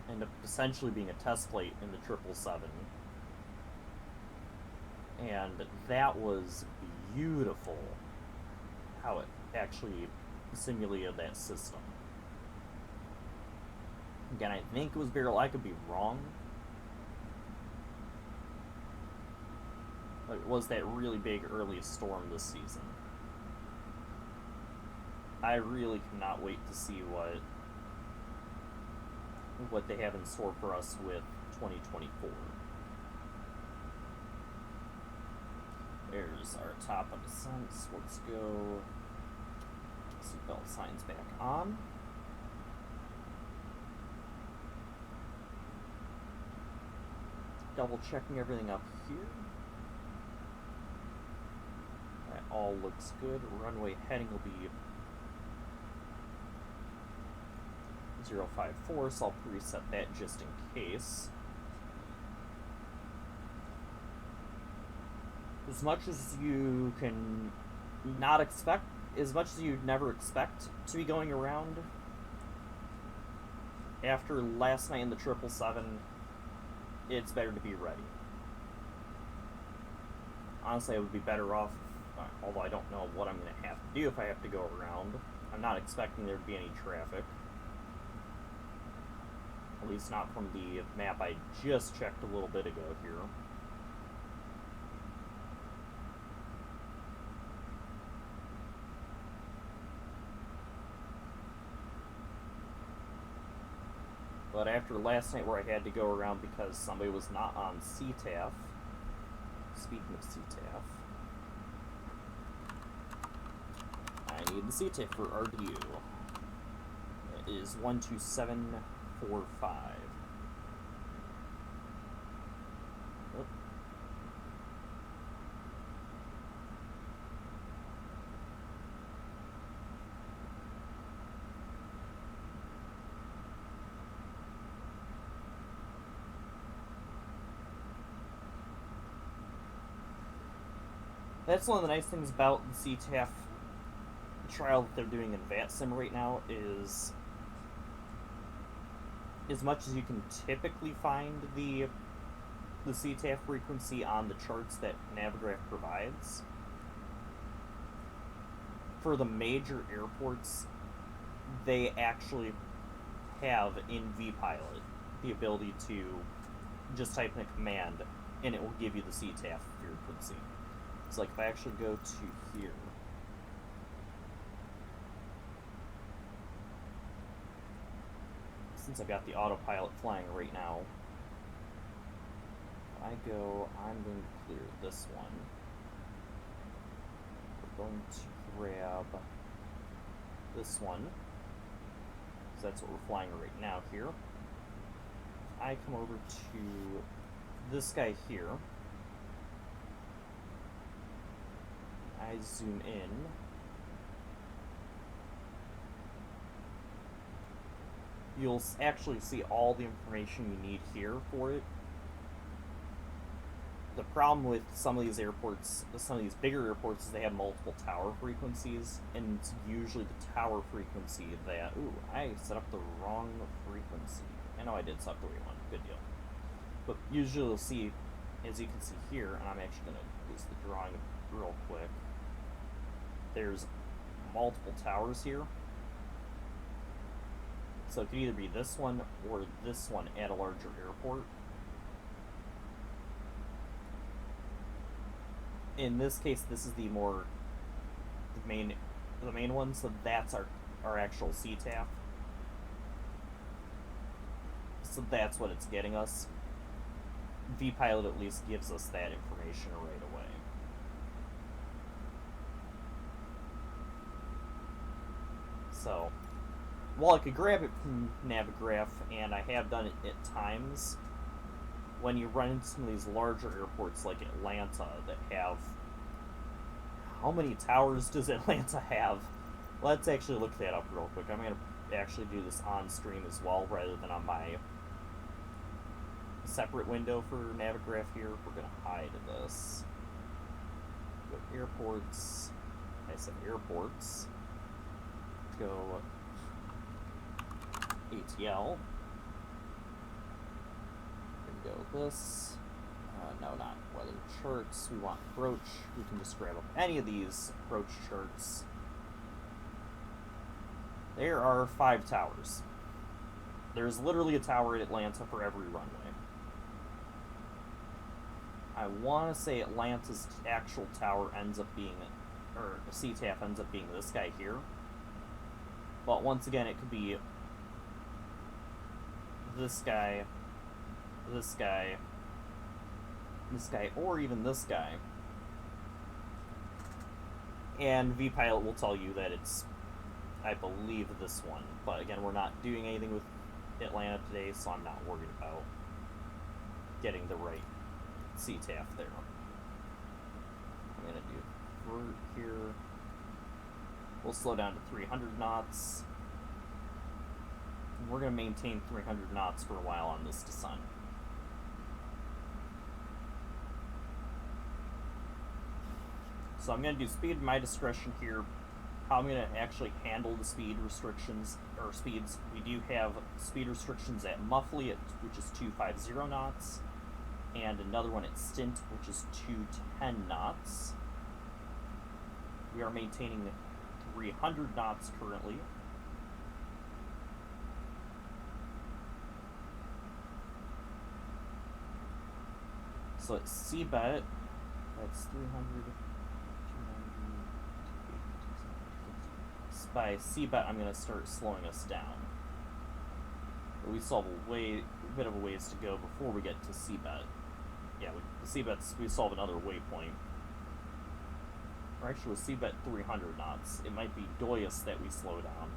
Ended up essentially being a test flight in the 777. And that was beautiful how it actually simulated that system. Again, I think it was Barrel. I could be wrong. But it was that really big earliest storm this season. I really cannot wait to see what they have in store for us with 2024. There's our top of descent. Let's go. Seatbelt signs back on. Double checking everything up here. That all looks good. Runway heading will be 054, so I'll preset that just in case. As much as you can not expect, as much as you'd never expect to be going around, after last night in the 777, it's better to be ready. Honestly, I would be better off, although I don't know what I'm going to have to do if I have to go around. I'm not expecting there to be any traffic. At least not from the map I just checked a little bit ago here. But after last night where I had to go around because somebody was not on CTAF, speaking of CTAF, I need the CTAF for RDU. It is 12745. Oop. That's one of the nice things about the CTAF trial that they're doing in VATSIM right now is, as much as you can typically find the CTAF frequency on the charts that Navigraph provides, for the major airports, they actually have in vPilot the ability to just type in a command and it will give you the CTAF frequency. It's like if I actually go to here, since I've got the autopilot flying right now, if I go, I'm going to clear this one. We're going to grab this one, because that's what we're flying right now here. If I come over to this guy here, I zoom in, you'll actually see all the information you need here for it. The problem with some of these airports, some of these bigger airports, is they have multiple tower frequencies, and it's usually the tower frequency that... Ooh, I set up the wrong frequency. I know I did set up the right one. Good deal. But usually you'll see, as you can see here, and I'm actually going to use the drawing real quick, there's multiple towers here. So it could either be this one or this one at a larger airport. In this case, this is the main one, so that's our actual CTAF. So that's what it's getting us. vPilot at least gives us that information right away. So, while I could grab it from Navigraph, and I have done it at times, when you run into some of these larger airports like Atlanta that have... How many towers does Atlanta have? Let's actually look that up real quick. I'm going to actually do this on stream as well, rather than on my separate window for Navigraph here. We're going to hide this. Go airports. I said airports. Go ATL. Go this. No, not weather charts. We want approach. We can just grab up any of these approach charts. There are 5 towers. There's literally a tower at Atlanta for every runway. I want to say Atlanta's actual tower ends up being, or CTAF ends up being this guy here. But once again, it could be this guy, this guy, this guy, or even this guy. And vPilot will tell you that it's, I believe, this one. But again, we're not doing anything with Atlanta today, so I'm not worried about getting the right CTAF there. I'm going to do vert here. We'll slow down to 300 knots. We're going to maintain 300 knots for a while on this descent. So I'm going to do speed at my discretion here. How I'm going to actually handle the speed restrictions, or speeds. We do have speed restrictions at Muffley, which is 250 knots, and another one at Stint, which is 210 knots. We are maintaining 300 knots currently. So at CBET, that's 300, 290, by CBET, I'm going to start slowing us down. But we still have a bit of a ways to go before we get to Seabed. Yeah, Seabed's, we still have another waypoint. Or actually, with Seabed 300 knots, it might be Doyas that we slow down.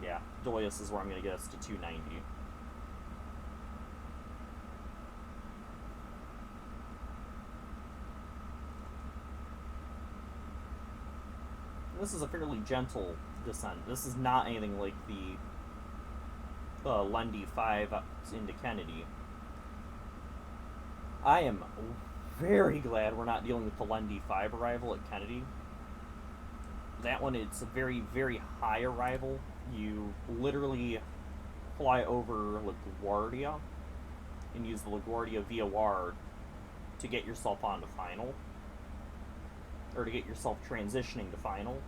Yeah, Doyas is where I'm going to get us to 290. This is a fairly gentle descent. This is not anything like the Lundy 5 up into Kennedy. I am very glad we're not dealing with the Lundy 5 arrival at Kennedy. That one, it's a very, very high arrival. You literally fly over LaGuardia and use the LaGuardia VOR to get yourself onto final. Or to get yourself transitioning to final.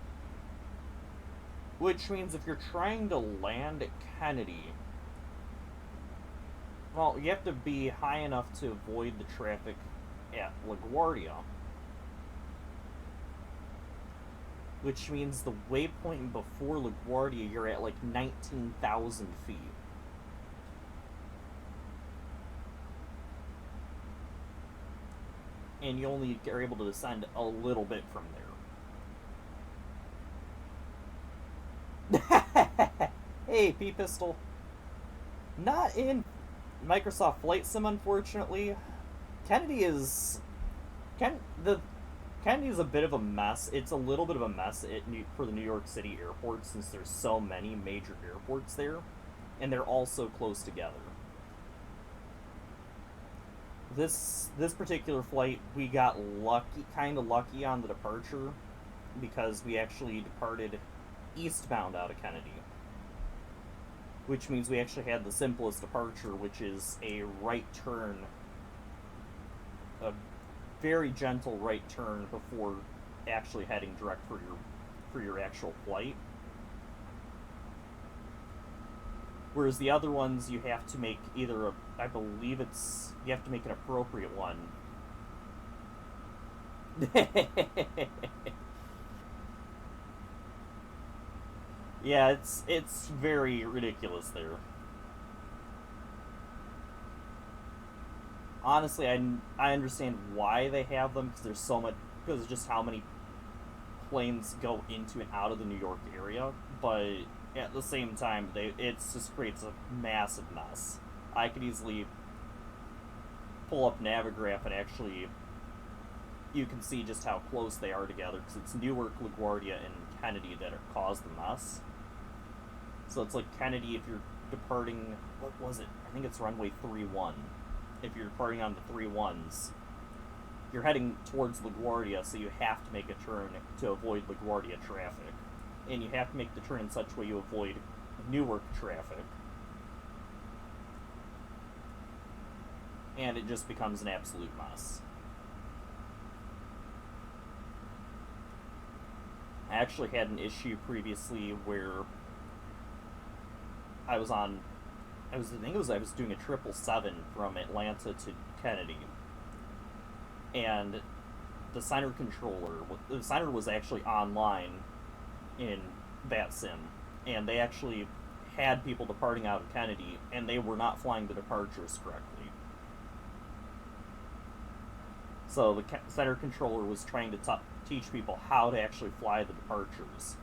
Which means if you're trying to land at Kennedy, well, you have to be high enough to avoid the traffic at LaGuardia. Which means the waypoint before LaGuardia, you're at like 19,000 feet. And you only are able to descend a little bit from there. Hey, P-Pistol. Not in Microsoft Flight Sim, unfortunately. Kennedy is a bit of a mess. It's a little bit of a mess for the New York City airport, since there's so many major airports there, and they're all so close together. This particular flight, we got kind of lucky on the departure, because we actually departed eastbound out of Kennedy. Which means we actually had the simplest departure, which is a right turn, a very gentle right turn before actually heading direct for your actual flight. Whereas the other ones, you have to make either I believe you have to make an appropriate one. Yeah, it's very ridiculous there. Honestly, I understand why they have them, because there's so much, because of just how many planes go into and out of the New York area, but at the same time, it just creates a massive mess. I could easily pull up Navigraph and actually, you can see just how close they are together, because it's Newark, LaGuardia, and Kennedy that cause the mess. So it's like Kennedy, if you're departing, what was it? I think it's runway 31. If you're departing on the 3-1s, you're heading towards LaGuardia, so you have to make a turn to avoid LaGuardia traffic. And you have to make the turn in such a way you avoid Newark traffic. And it just becomes an absolute mess. I actually had an issue previously where I was doing a 777 from Atlanta to Kennedy, and the center was actually online in VATSIM, and they actually had people departing out of Kennedy, and they were not flying the departures correctly. So the center controller was trying to teach people how to actually fly the departures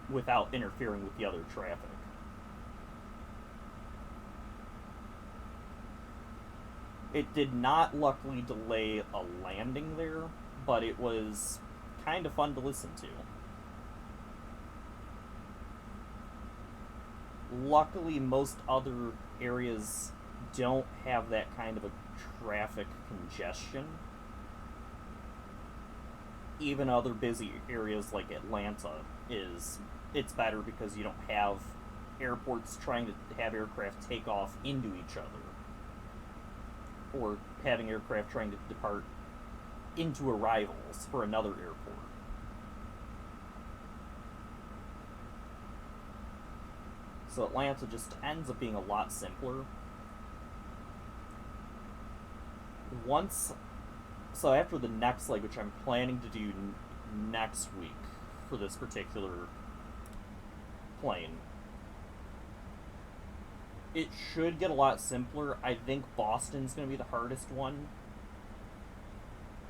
without interfering with the other traffic. It did not luckily delay a landing there, but it was kind of fun to listen to. Luckily, most other areas don't have that kind of a traffic congestion. Even other busy areas like Atlanta, it's better because you don't have airports trying to have aircraft take off into each other, or having aircraft trying to depart into arrivals for another airport. So Atlanta just ends up being a lot simpler. So after the next leg, which I'm planning to do next week for this particular plane, It should get a lot simpler. I think Boston's going to be the hardest one,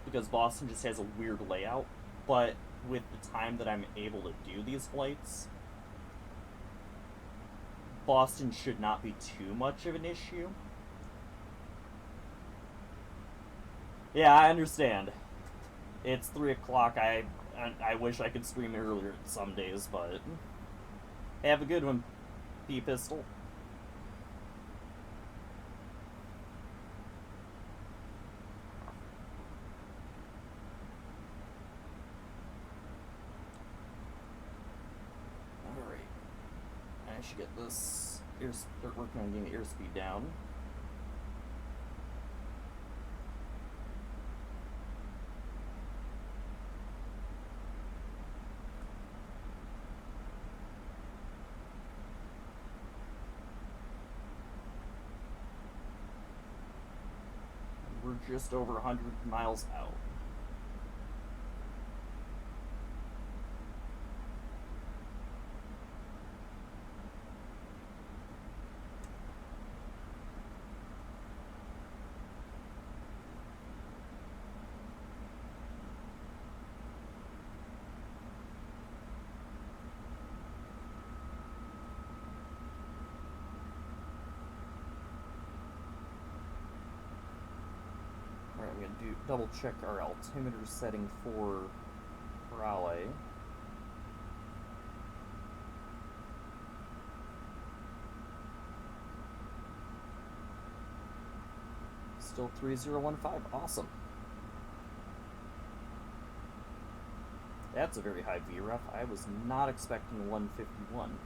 because Boston just has a weird layout. But with the time that I'm able to do these flights, Boston should not be too much of an issue. Yeah, I understand. It's 3 o'clock. I wish I could stream earlier some days, but have a good one, P-Pistol. Alright. I should get this start working on getting the airspeed down. We're just over 100 miles out. Alright, I'm gonna double check our altimeter setting for Raleigh. Still 3015. Awesome. That's a very high VREF. I was not expecting 151.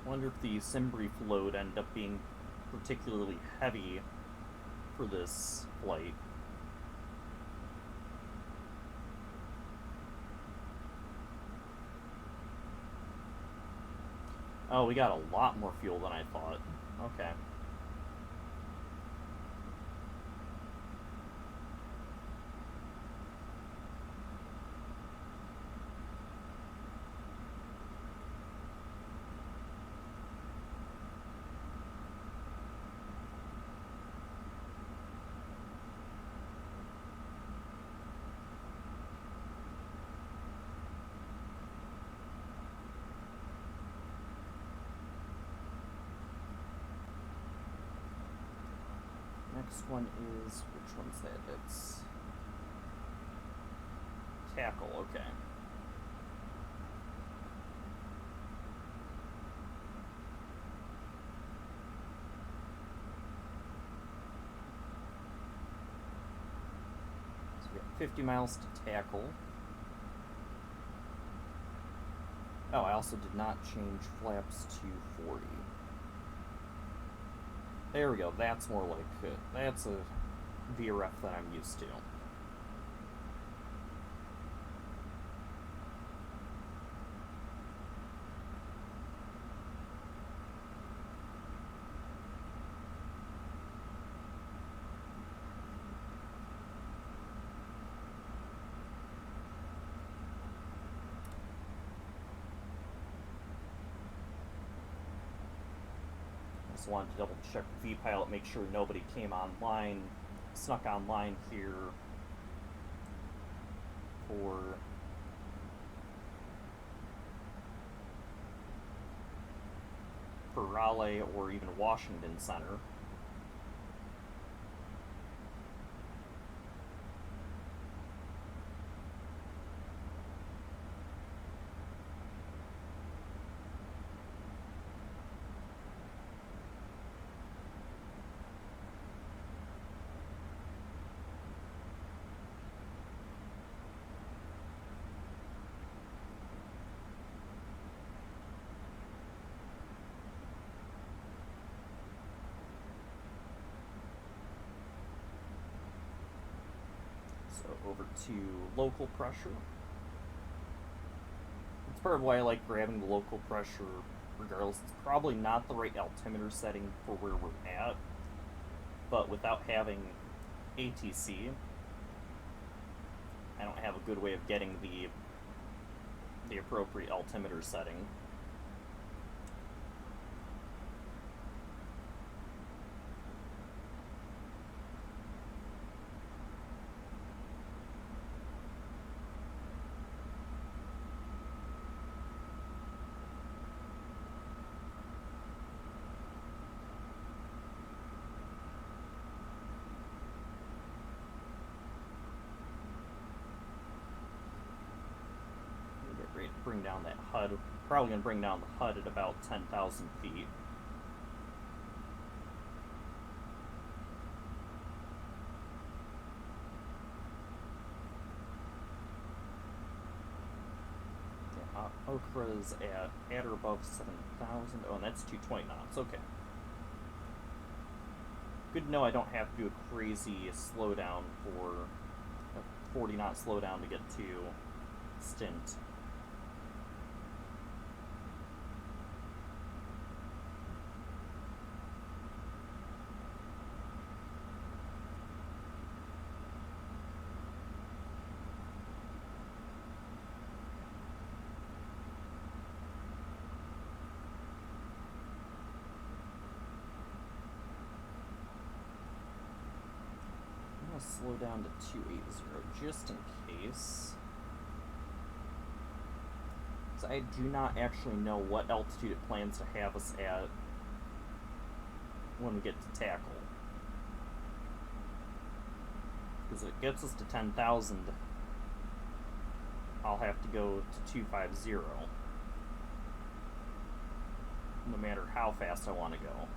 Wonder if the Simbrief load ended up being particularly heavy for this flight. Oh, we got a lot more fuel than I thought. Okay. Next one is, which one's that? It's tackle, okay. So we got 50 miles to tackle. Oh, I also did not change flaps to 40. There we go, that's more like it. That's a VRF that I'm used to. Just wanted to double check vPilot, make sure nobody came online, snuck online here for Raleigh or even Washington Center. So over to local pressure. It's part of why I like grabbing the local pressure regardless. It's probably not the right altimeter setting for where we're at, but without having ATC, I don't have a good way of getting the the appropriate altimeter setting. Bring down that HUD. Probably going to bring down the HUD at about 10,000 feet. Yeah, Okra's at or above 7,000. Oh, and that's 220 knots. Okay. Good to know I don't have to do a crazy slowdown for a 40 knot slowdown to get to stint. Slow down to 280 just in case. So I do not actually know what altitude it plans to have us at when we get to tackle. Because if it gets us to 10,000, I'll have to go to 250. No matter how fast I want to go.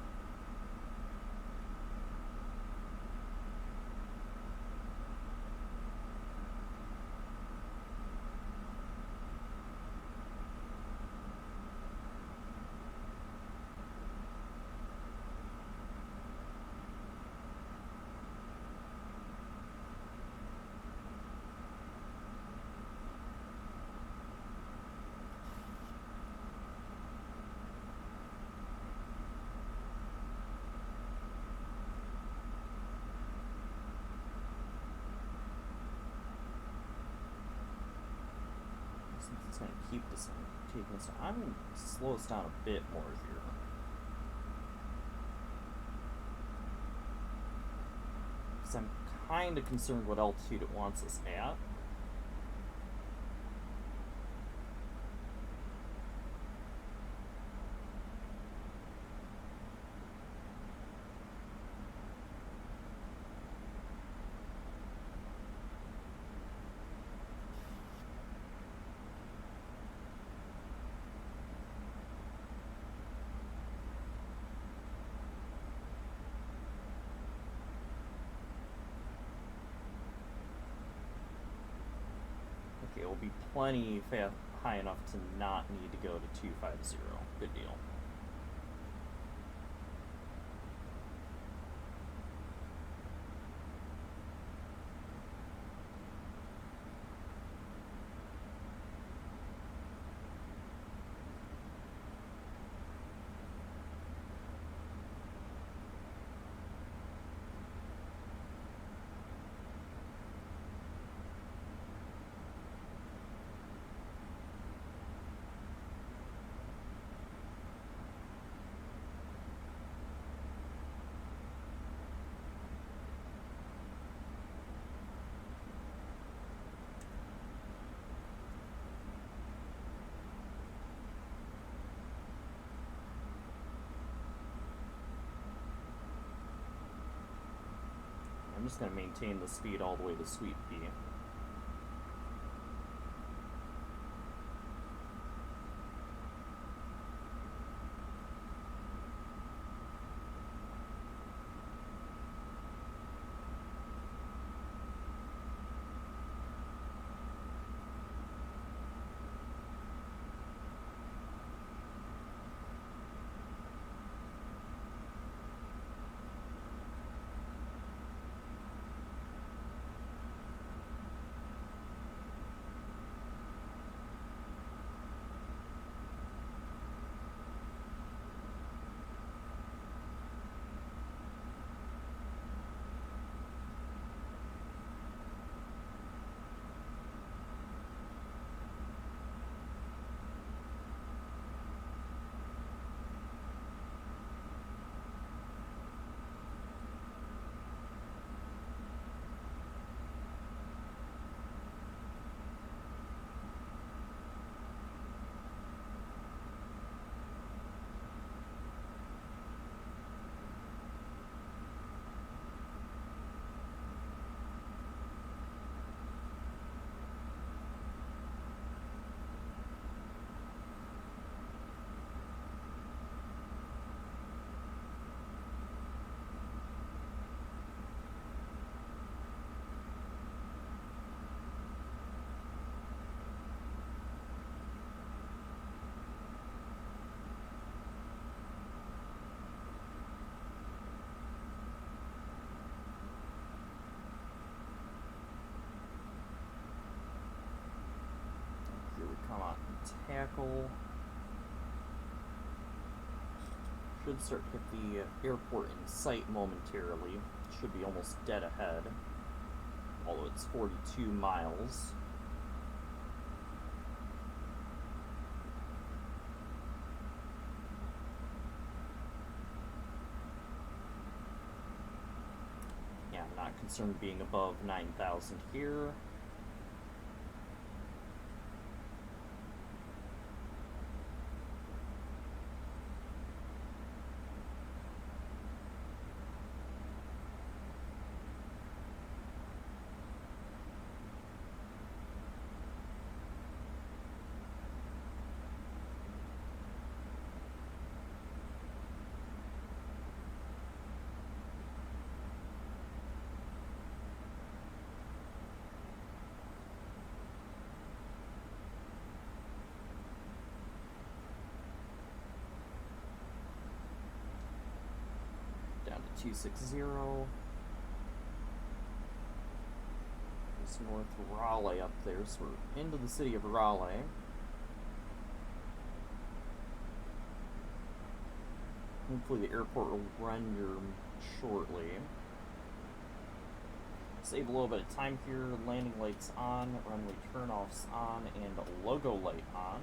It's going to keep this taking us down. I'm going to slow us down a bit more here. Because I'm kind of concerned what altitude it wants us at. Okay, it will be plenty high enough to not need to go to 250. Good deal. I'm just going to maintain the speed all the way to Sweet Pea. tackle. Should start to hit the airport in sight momentarily. Should be almost dead ahead. Although it's 42 miles. Yeah, I'm not concerned being above 9,000 here. Down to 260. There's North Raleigh up there, so we're into the city of Raleigh. Hopefully the airport will render shortly. Save a little bit of time here. Landing lights on, runway turnoffs on, and logo light on.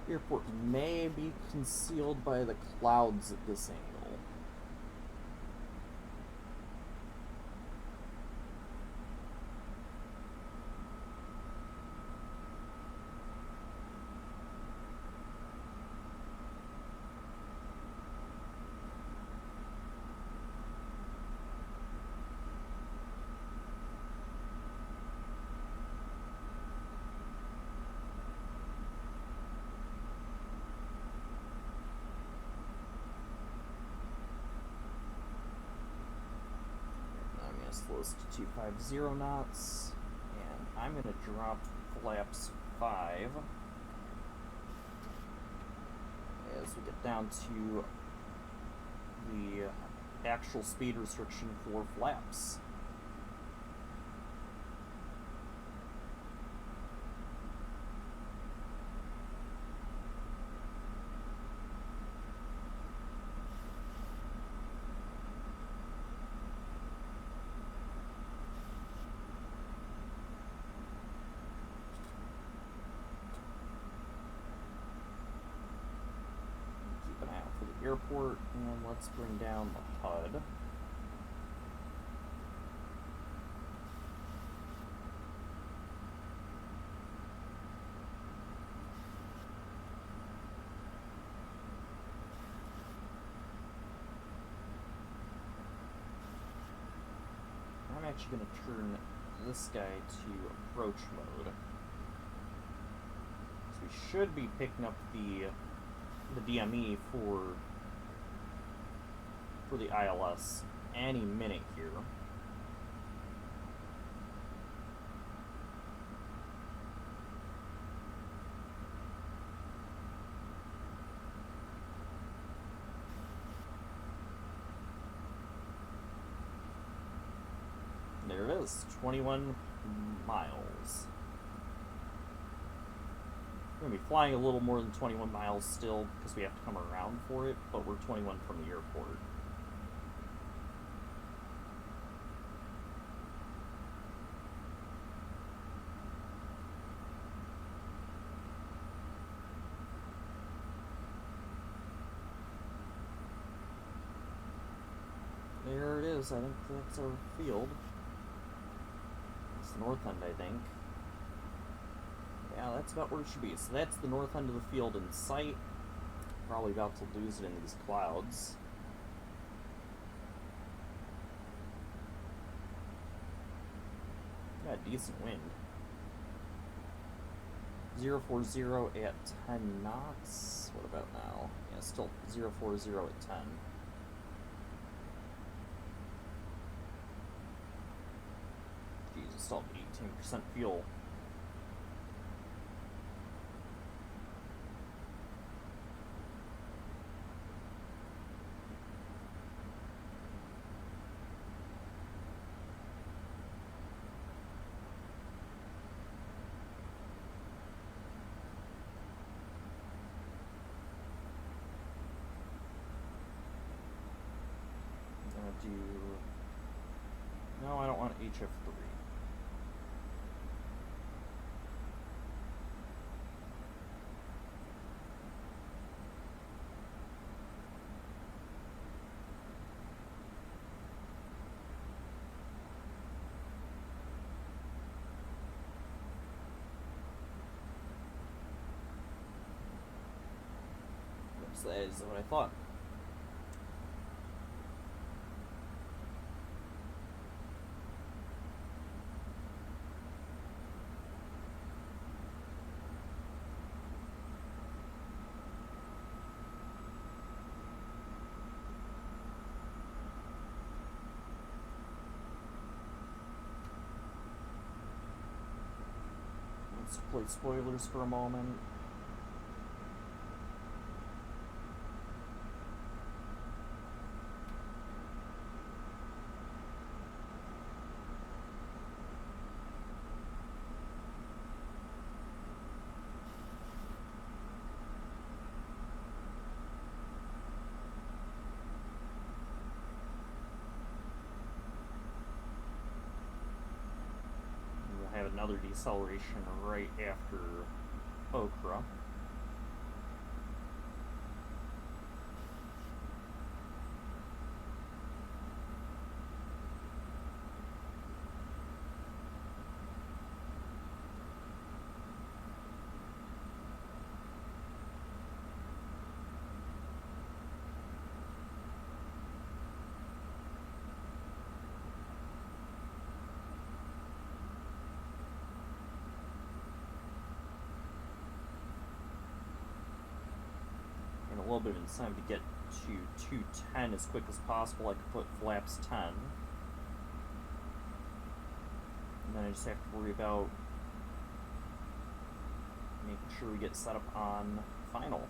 Airport may be concealed by the clouds at this angle. Close to 250 knots, and I'm going to drop flaps 5 as we get down to the actual speed restriction for flaps. Airport, and let's bring down the HUD. I'm actually going to turn this guy to approach mode. So we should be picking up the DME for the ILS any minute here. There it is, 21 miles. We're going to be flying a little more than 21 miles still because we have to come around for it, but we're 21 from the airport. There it is, I think that's our field. It's the north end, I think. Yeah, that's about where it should be. So that's the north end of the field in sight. Probably about to lose it in these clouds. Got decent wind. 040 at 10 knots. What about now? Yeah, still 040 at 10. Jesus, still 18% fuel. do... No, I don't want HF3. Oops, that is what I thought. Let's play spoilers for a moment. Have another deceleration right after Okra. A little bit of incentive to get to 210 as quick as possible. I could put flaps 10. And then I just have to worry about making sure we get set up on final.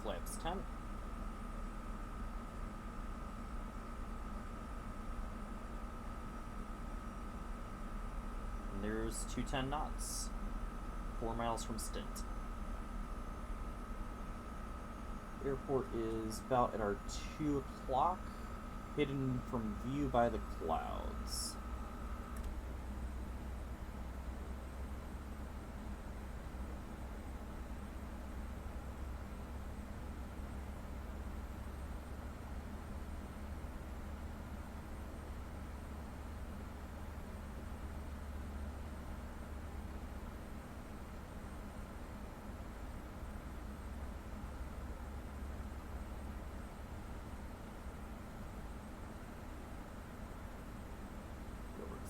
Flaps 10. And there's 210 knots. 4 miles from Stint. Airport is about at our 2 o'clock, hidden from view by the clouds.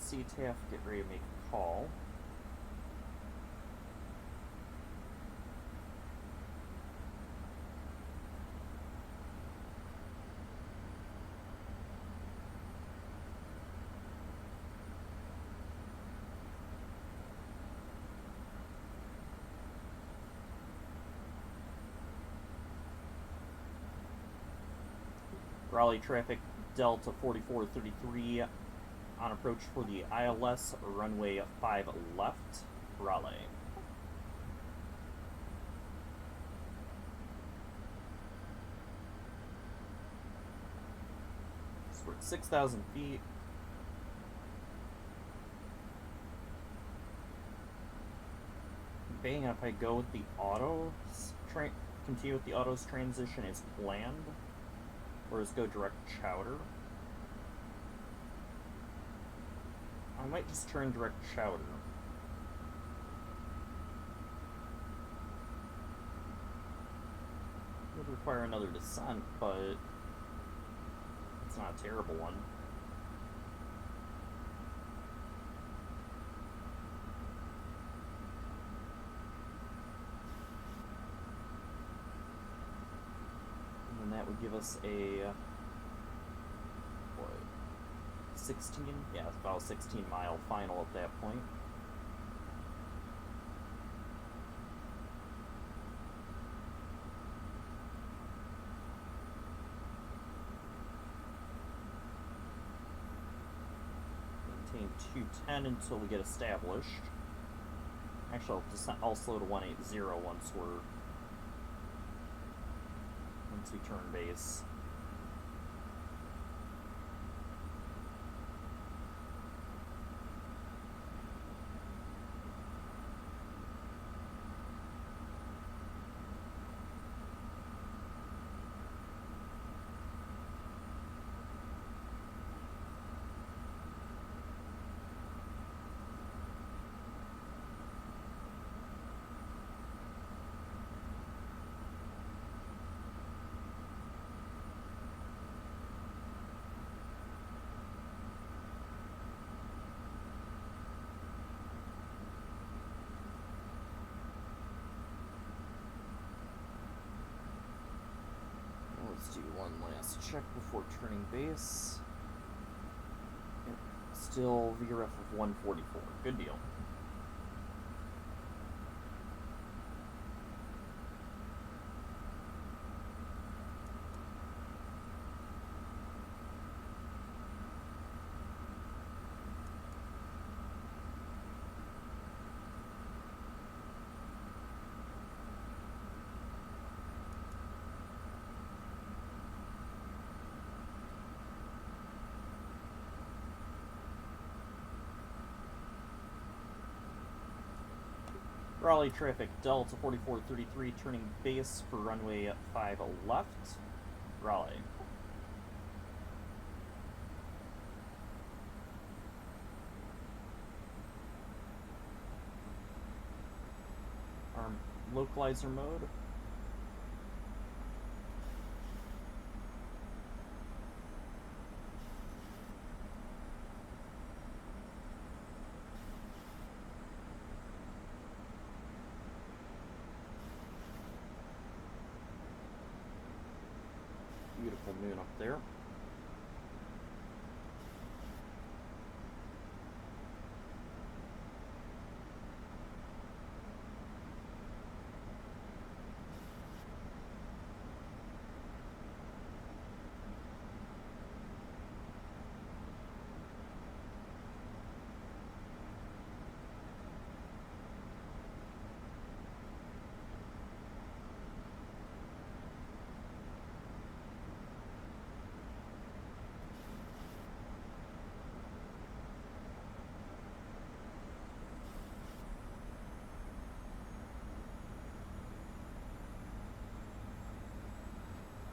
CTAF, get ready to make a call. Raleigh traffic, Delta 4433. On approach for the ILS, runway 5 left, Raleigh. So we're at 6,000 feet. Bang, if I go with the autos, continue with the autos transition as planned, or just go direct chowder. I might just turn direct chowder. It would require another descent, but it's not a terrible one. And that would give us a 16? Yeah, it's about a 16-mile final at that point. Maintain 210 until we get established. Actually, I'll slow to 180 once we turn base. Let's do one last check before turning base. Yep. Still VRF of 144. Good deal. Raleigh traffic, Delta 4433, turning base for runway 5 left. Raleigh. Arm localizer mode. Beautiful moon up there.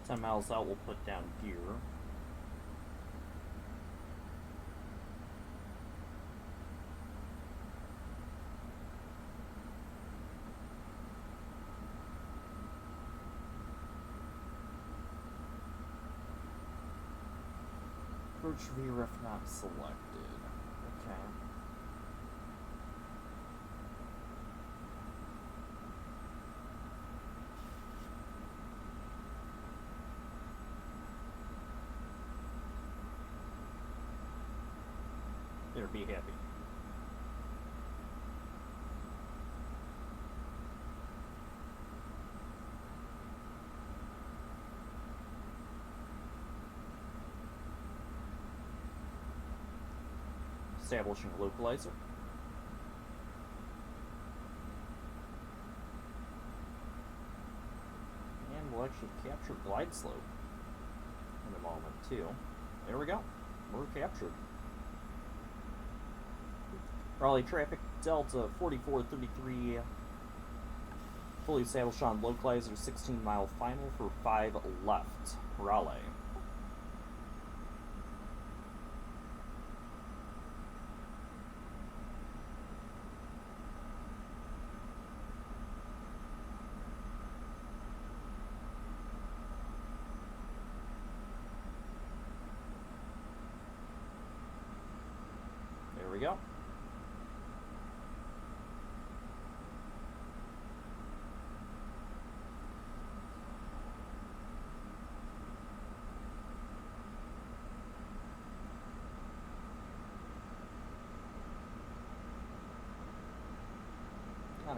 Ten miles out, we'll put down gear. Approach VRF not selected. Okay. There, be happy. Establishing localizer. And we'll actually capture glide slope in a moment, too. There we go. We're captured. Raleigh traffic, Delta 4433, fully established on localizer, 16-mile final for 5 left. Raleigh. There we go.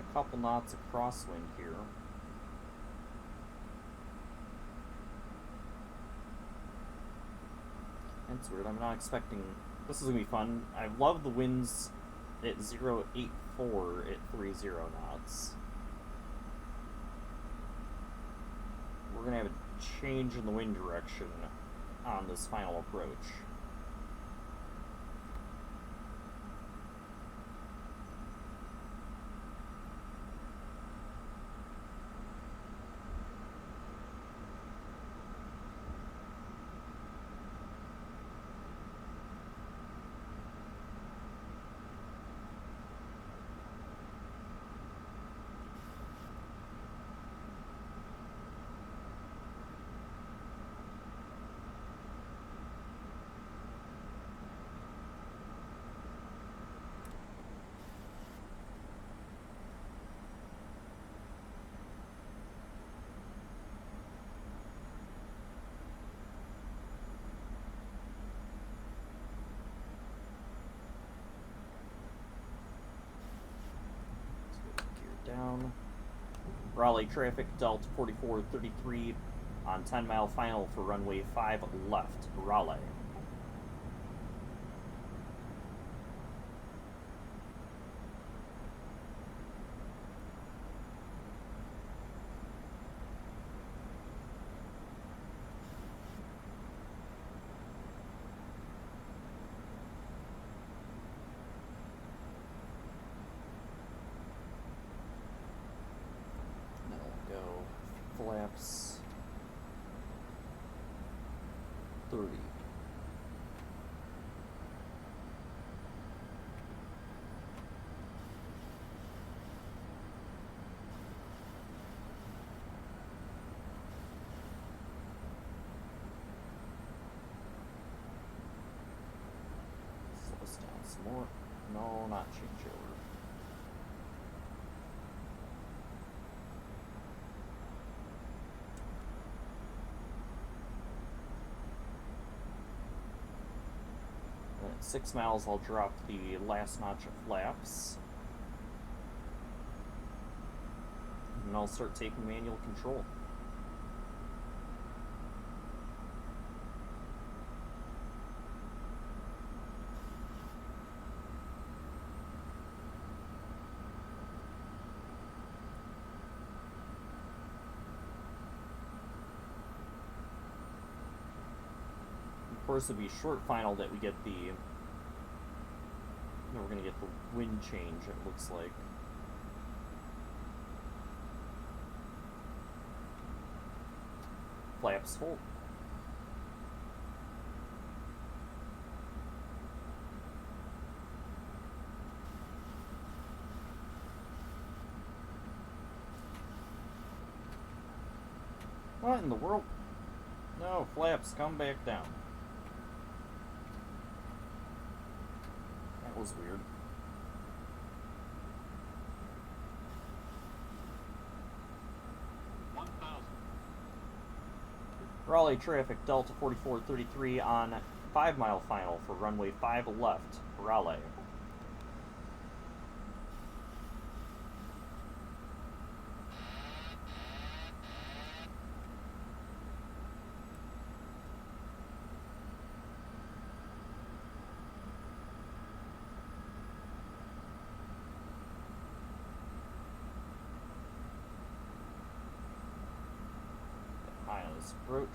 got a couple knots of crosswind here. That's weird. I'm not expecting... This is going to be fun. I love the winds at 0.84 at 30 knots. We're going to have a change in the wind direction on this final approach. Down. Raleigh traffic, Delta 4433 on 10-mile final for runway 5 left, Raleigh. Flaps 30. Slow us down some more. No, not changeover. At 6 miles, I'll drop the last notch of flaps. And I'll start taking manual control. Of course, it'll be short final that we get the... We're going to get the wind change, it looks like. Flaps full. What in the world? No, flaps, come back down. That was weird. Raleigh traffic, Delta 4433 on 5-mile final for runway 5 left, Raleigh. High on this approach.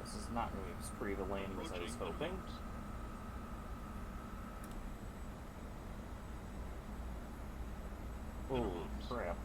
This is not going to be as pretty of a landing as I was hoping. Oh, crap.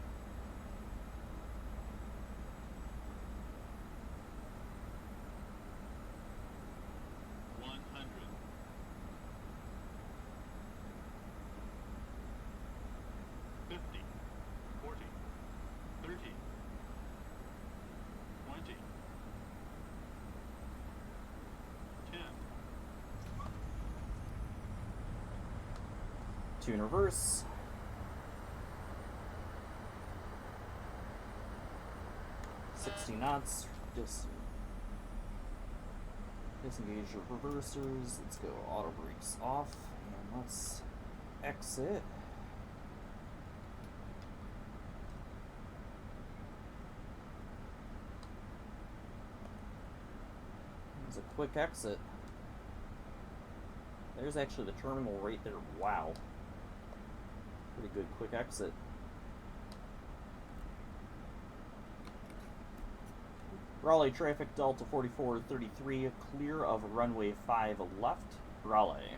2 in reverse. .60 knots. Disengage your reversers. Let's go auto brakes off. And let's exit. It's a quick exit. There's actually the terminal right there. Wow. Pretty good quick exit. Raleigh traffic, Delta 4433, clear of runway 5 left, Raleigh.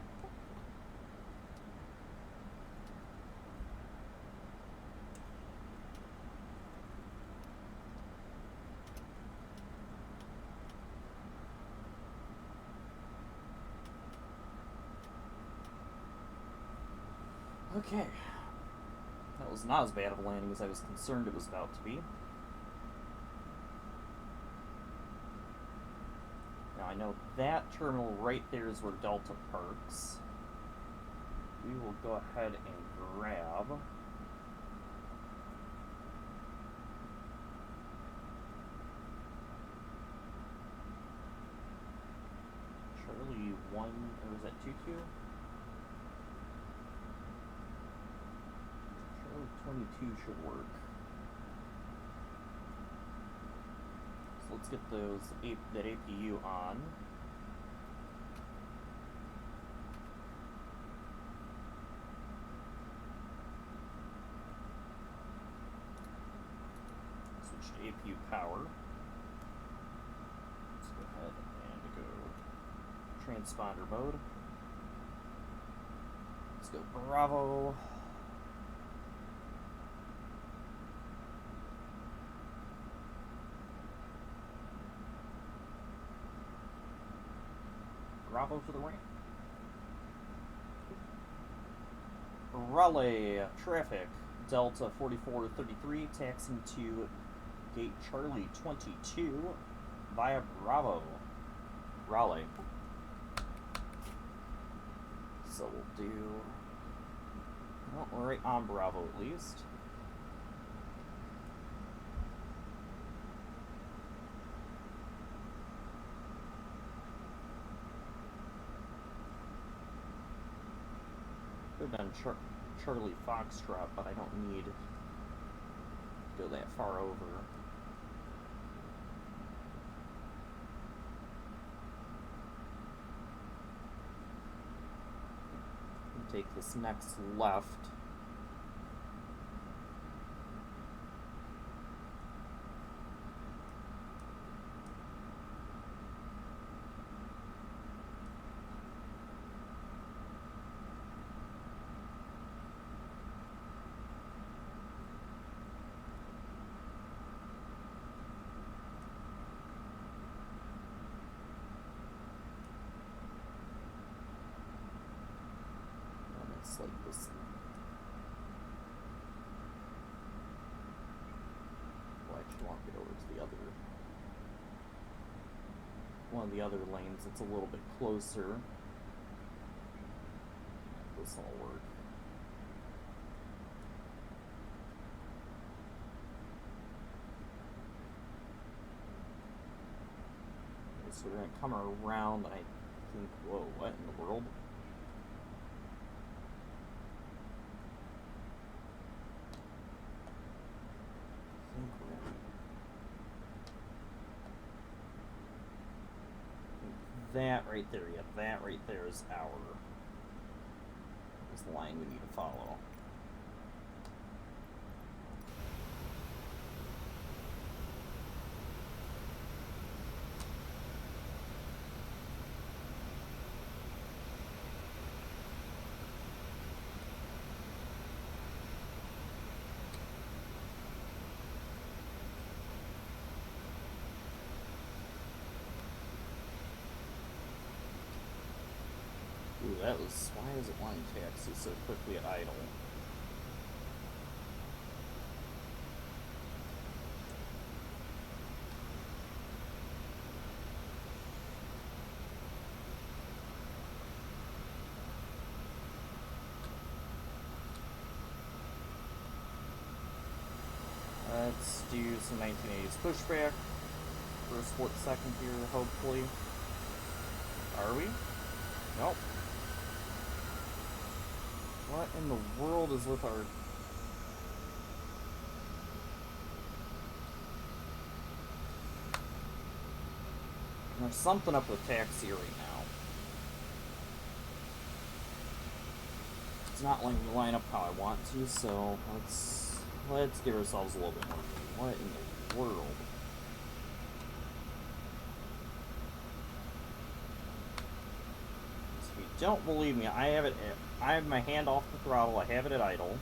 Okay. That was not as bad of a landing as I was concerned it was about to be. Now I know that terminal right there is where Delta parks. We will go ahead and grab Charlie 1, or is that 2-2? Charlie 22 should work. So let's get that APU on. Switch to APU power. Let's go ahead and go transponder mode. Let's go Bravo. Bravo for the ramp. Raleigh traffic, Delta 4433, taxiing to gate Charlie 22 via Bravo, Raleigh. So we'll do, well, we're right on Bravo at least. Could have done Charlie Foxtrot, but I don't need to go that far over. Take this next left. Like this. Well, I actually want to get over to the other one of the other lanes that's a little bit closer. This will work. Okay, so we're gonna come around. I think. Whoa! What in the world? That right there, yeah, that right there is the line we need to follow. Ooh, that was, why is it wanting taxi so quickly at idle? Let's do some 1980s pushback for a split second here, hopefully. Are we? Nope. What in the world is with our... There's something up with taxi right now. It's not letting me line up how I want to, so let's give ourselves a little bit more room. What in the world? If you don't believe me, I have my hand off the throttle, I have it at idle.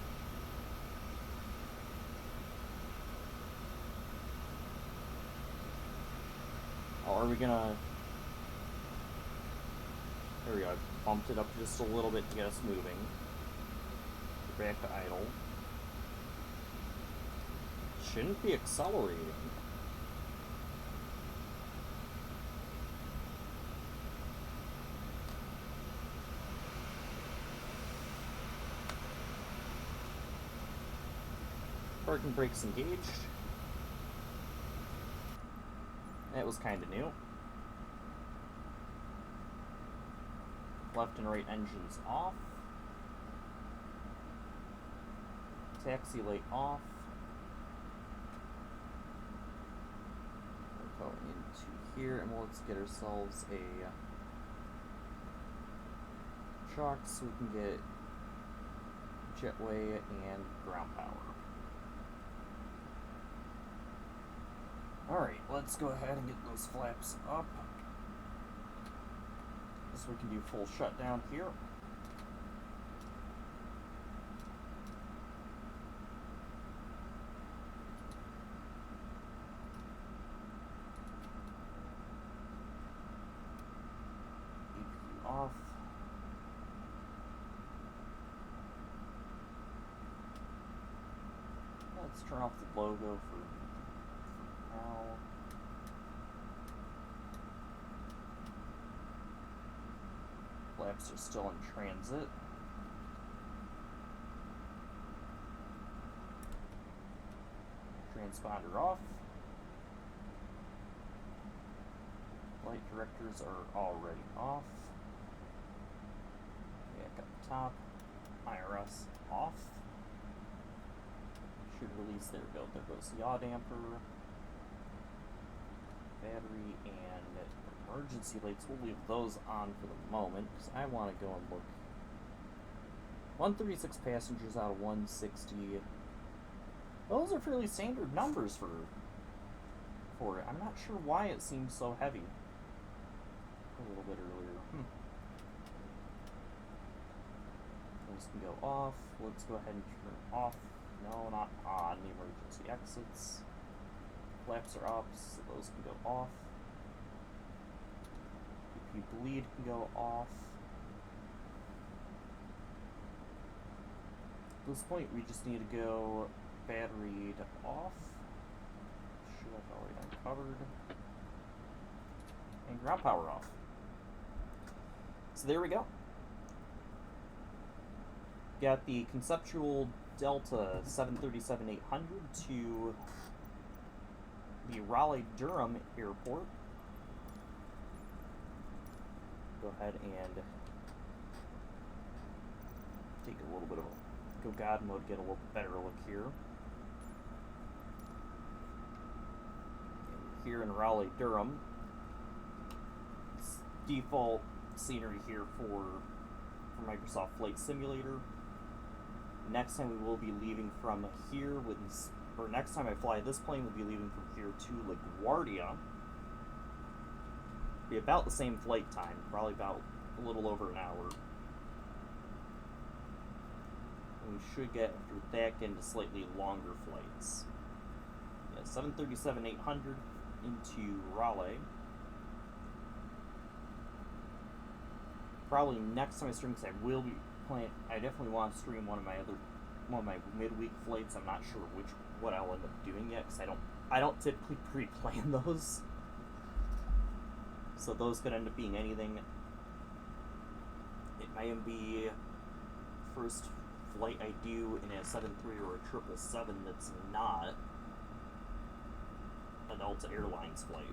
Oh, are we gonna... There we go, I bumped it up just a little bit to get us moving. Back to idle. Shouldn't be accelerating. Parking brakes engaged. That was kind of new. Left and right engines off. Taxi light off. We'll go into here and let's get ourselves a truck so we can get jetway and ground power. Alright, let's go ahead and get those flaps up. So we can do full shutdown here. EPU off. Let's turn off the logo for now. Flaps are still in transit. Transponder off. Light directors are already off. Back up top. IRS off. Should release, there we go. There goes the yaw damper. Battery and emergency lights. We'll leave those on for the moment because I want to go and look. 136 passengers out of 160. Those are fairly standard numbers for it. I'm not sure why it seems so heavy. A little bit earlier. Those can go off. Let's go ahead and turn off. No, not on the emergency exits. Flaps are up, so those can go off. EPU bleed can go off. At this point, we just need to go battery to off. Should have already been covered. And ground power off. So there we go. Got the conceptual Delta 737-800 to the Raleigh-Durham Airport. Go ahead and take a little bit of a go God mode, get a little better look here. And here in Raleigh-Durham, it's default scenery here for Microsoft Flight Simulator. Next time we will be leaving from here or next time I fly this plane, we'll be leaving from here to LaGuardia. Be about the same flight time, probably about a little over an hour. And we should get back into slightly longer flights. Yeah, 737-800 into Raleigh. Probably next time I stream, because I will be playing. I definitely want to stream one of my midweek flights. I'm not sure what I'll end up doing yet, because I don't typically pre-plan those. So those could end up being anything. It might be first flight I do in a 737 or a 777 that's not a Delta Airlines flight.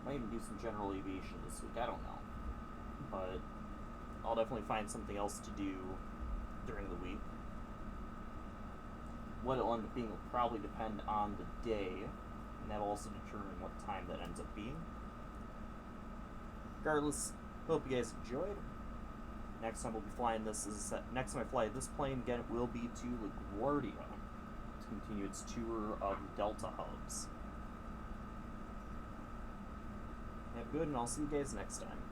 Might even do some general aviation this week, I don't know. But I'll definitely find something else to do during the week. What it'll end up being will probably depend on the day, and that'll also determine what time that ends up being. Regardless, hope you guys enjoyed. Next time we'll be flying this next time I fly this plane again, it will be to LaGuardia to continue its tour of the Delta hubs. Have a good, and I'll see you guys next time.